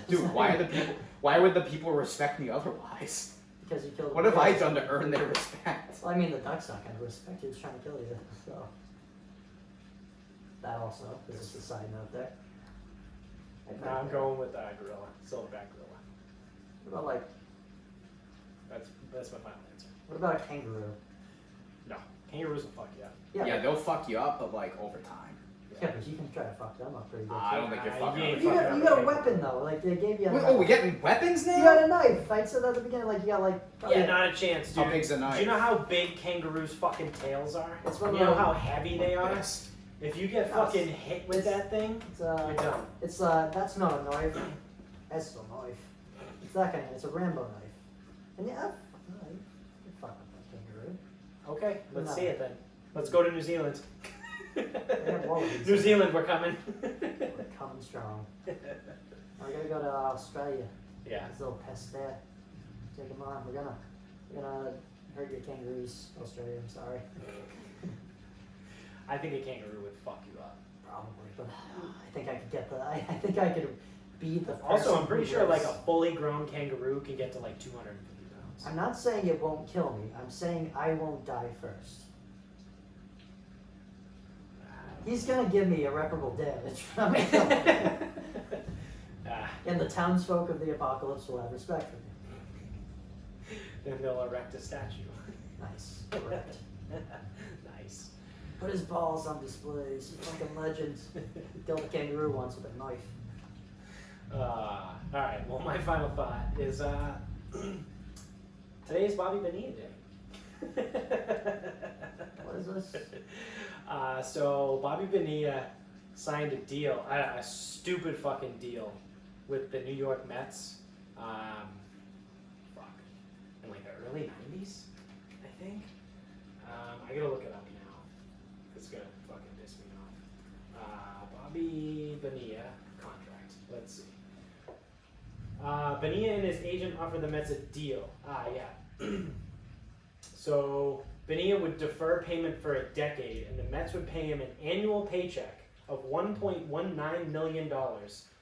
Dude, why are the people? Why would the people respect me otherwise? Because you killed. What have I done to earn their respect? Well, I mean, the duck's not gonna respect you. It's trying to kill you. So that also is just a side note there. No, I'm going with gorilla, silverback gorilla. What about like? That's my final answer. What about a kangaroo? No, kangaroos will fuck you up. Yeah, they'll fuck you up, but like over time. Yeah, but you can try to fuck them up pretty good. I don't think you're fucking you up. ain't You fucking got, up you got a a weapon though. Like they gave you. A Wait, knife. oh, we're getting weapons You now? got a knife. I said at the beginning, like you got like. Yeah, not a chance, dude. How big's the knife? Do you know how big kangaroos' fucking tails are? It's one You of know those- how heavy they are? Yes. If you get fucking hit with that thing, It's you're done. It's that's not a knife. That's a knife. It's that kind of. It's a Rambo knife. And yeah, you can fuck up that kangaroo. Okay, let's No. see it then. Let's go to New Zealand. have wallabies. New Zealand, we're coming. We're coming strong. I gotta go to Australia. Yeah. There's little pests there. Take them on. We're gonna hurt your kangaroos, Australia. I'm sorry. I think a kangaroo would fuck you up. Probably, but I think I could get the. I think I could beat the. Also, person I'm pretty who sure like lives- a fully grown kangaroo can get to like 250 pounds. I'm not saying it won't kill me. I'm saying I won't die first. He's gonna give me irreparable damage. I'm gonna kill him. Ah, And the townsfolk of the apocalypse will have respect for me. then they'll erect a statue. Nice. Correct. Nice. Put his balls on display. He's a fucking legend. He killed a kangaroo once with a knife. All right. Well, my final thought is Today is Bobby Bonilla Day. What is this? So Bobby Bonilla signed a deal, a stupid fucking deal, with the New York Mets. In like the early '90s, I think. I gotta look it up now. It's gonna fucking piss me off. Bobby Bonilla contract. Let's see. Bonilla and his agent offered the Mets a deal. Yeah. So Bonilla would defer payment for a decade, and the Mets would pay him an annual paycheck of $1.19 million,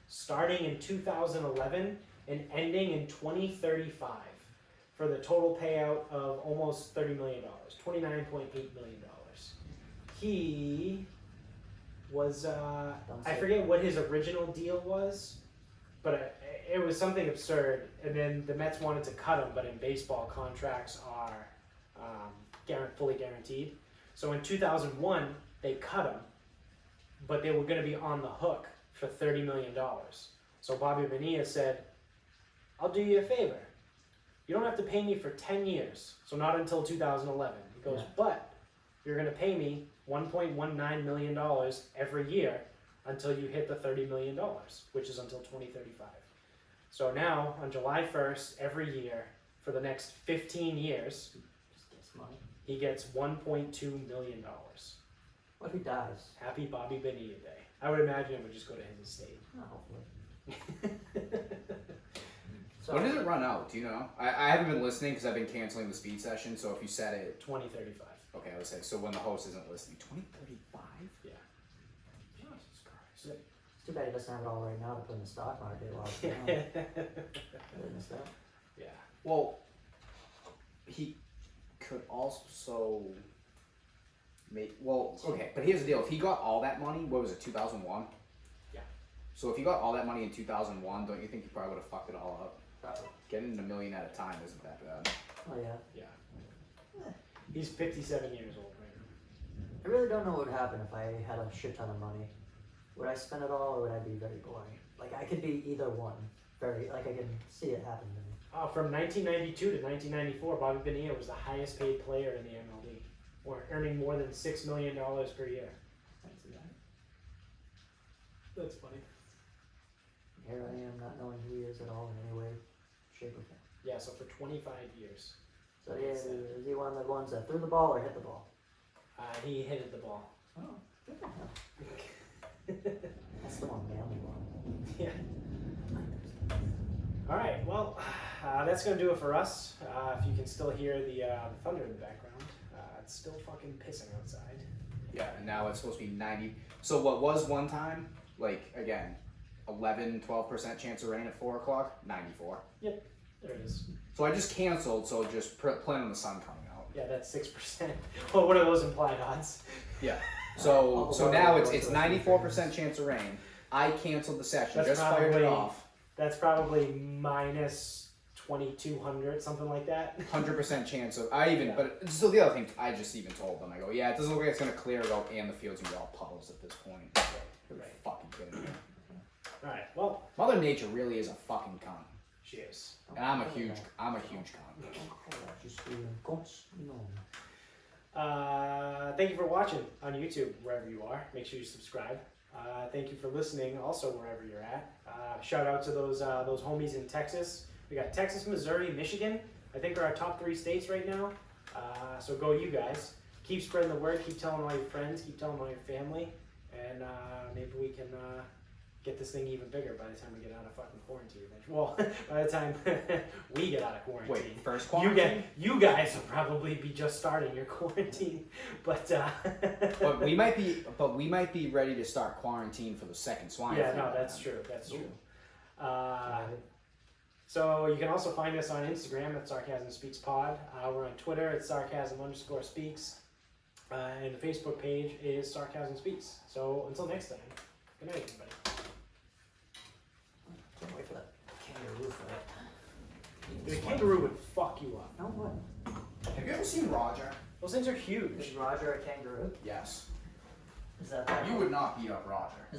starting in 2011 and ending in 2035, for the total payout of almost $30 million, $29.8 million. He was, I forget what his original deal was, but it was something absurd, and then the Mets wanted to cut him, but in baseball, contracts are fully guaranteed. So in 2001, they cut him, but they were going to be on the hook for $30 million. So Bobby Bonilla said, I'll do you a favor. You don't have to pay me for 10 years, so not until 2011. He goes, but you're going to pay me $1.19 million every year until you hit the $30 million, which is until 2035. So now, on July 1st, every year, for the next 15 years, Just gets money. he gets $1.2 million. What if he dies? Happy Bobby Bonilla Day. I would imagine it would just go to his estate. Oh, hopefully. So, When does it run out? Do you know? I haven't been listening because I've been canceling the speed session. So if you said it, 2035. okay, I would say. So when the host isn't listening, 2035. Yeah. Jesus Christ. It's too bad he doesn't have it all right now to put in the stock market while it's down. Really missed that. Yeah. Well, he could also make. Well, okay, but here's the deal: if he got all that money, what was it, 2001? Yeah. So if he got all that money in 2001, don't you think he probably would have fucked it all up? Probably. Getting $1 million at a time isn't that bad. Oh yeah. Yeah. He's 57 years old right now. I really don't know what would happen if I had a shit ton of money. Would I spend it all, or would I be very boring? Like I could be either one. I can see it happen to me. From 1992 to 1994, Bobby Bonilla was the highest paid player in the MLB, or earning more than $6 million per year. I can see that. That's funny. Here I am, not knowing who he is at all in any way, shape, or form. Yeah, so for 25 years. So yeah, is he one of the ones that threw the ball or hit the ball? He hit the ball. Oh, good for him. That's the one, manly one. Yeah. All right, well, that's going to do it for us. If you can still hear the thunder in the background, it's still fucking pissing outside. Yeah, and now it's supposed to be 90. So what was one time, like, again, 11-12% chance of rain at 4 o'clock, 94. There it is. So I just canceled, so just plan on the sun coming out. Yeah, that's 6%. Well, what are those implied odds? Yeah. So now it's 94% chance of rain. I canceled the session, That's just fired it probably- off. That's probably minus 2,200, something like that. 100% chance of Yeah. but so the other thing I just even told them, I go, yeah, it doesn't look like it's gonna clear out and the field's gonna be all puddles at this point. You're Right. fucking kidding me. All right. Well, Mother Nature really is a fucking cunt. cheers. And I'm a huge cunt. Just being cunts, you know. Thank you for watching on YouTube, wherever you are. Make sure you subscribe. Thank you for listening, also wherever you're at. Shout out to those homies in Texas. We got Texas, Missouri, Michigan. I think are our top 3 states right now. So go you guys. Keep spreading the word. Keep telling all your friends. Keep telling all your family. And maybe we can get this thing even bigger by the time we get out of fucking quarantine. Well, by the time we get out of quarantine. Wait, first quarantine? You guys will probably be just starting your quarantine, but But we might be ready to start quarantine for the second swine yeah, flu. no, that's true. That's true. Right. So you can also find us on Instagram at Sarcasm Speaks Pod. We're on Twitter at Sarcasm_Speaks. And the Facebook page is Sarcasm Speaks. So until next time, good night, everybody. Can't wait for that kangaroo fight. The kangaroo would fuck you up. No, what? Have you ever seen Roger? Those things are huge. Is Roger a kangaroo? Yes. Is that You would not beat up Roger. Is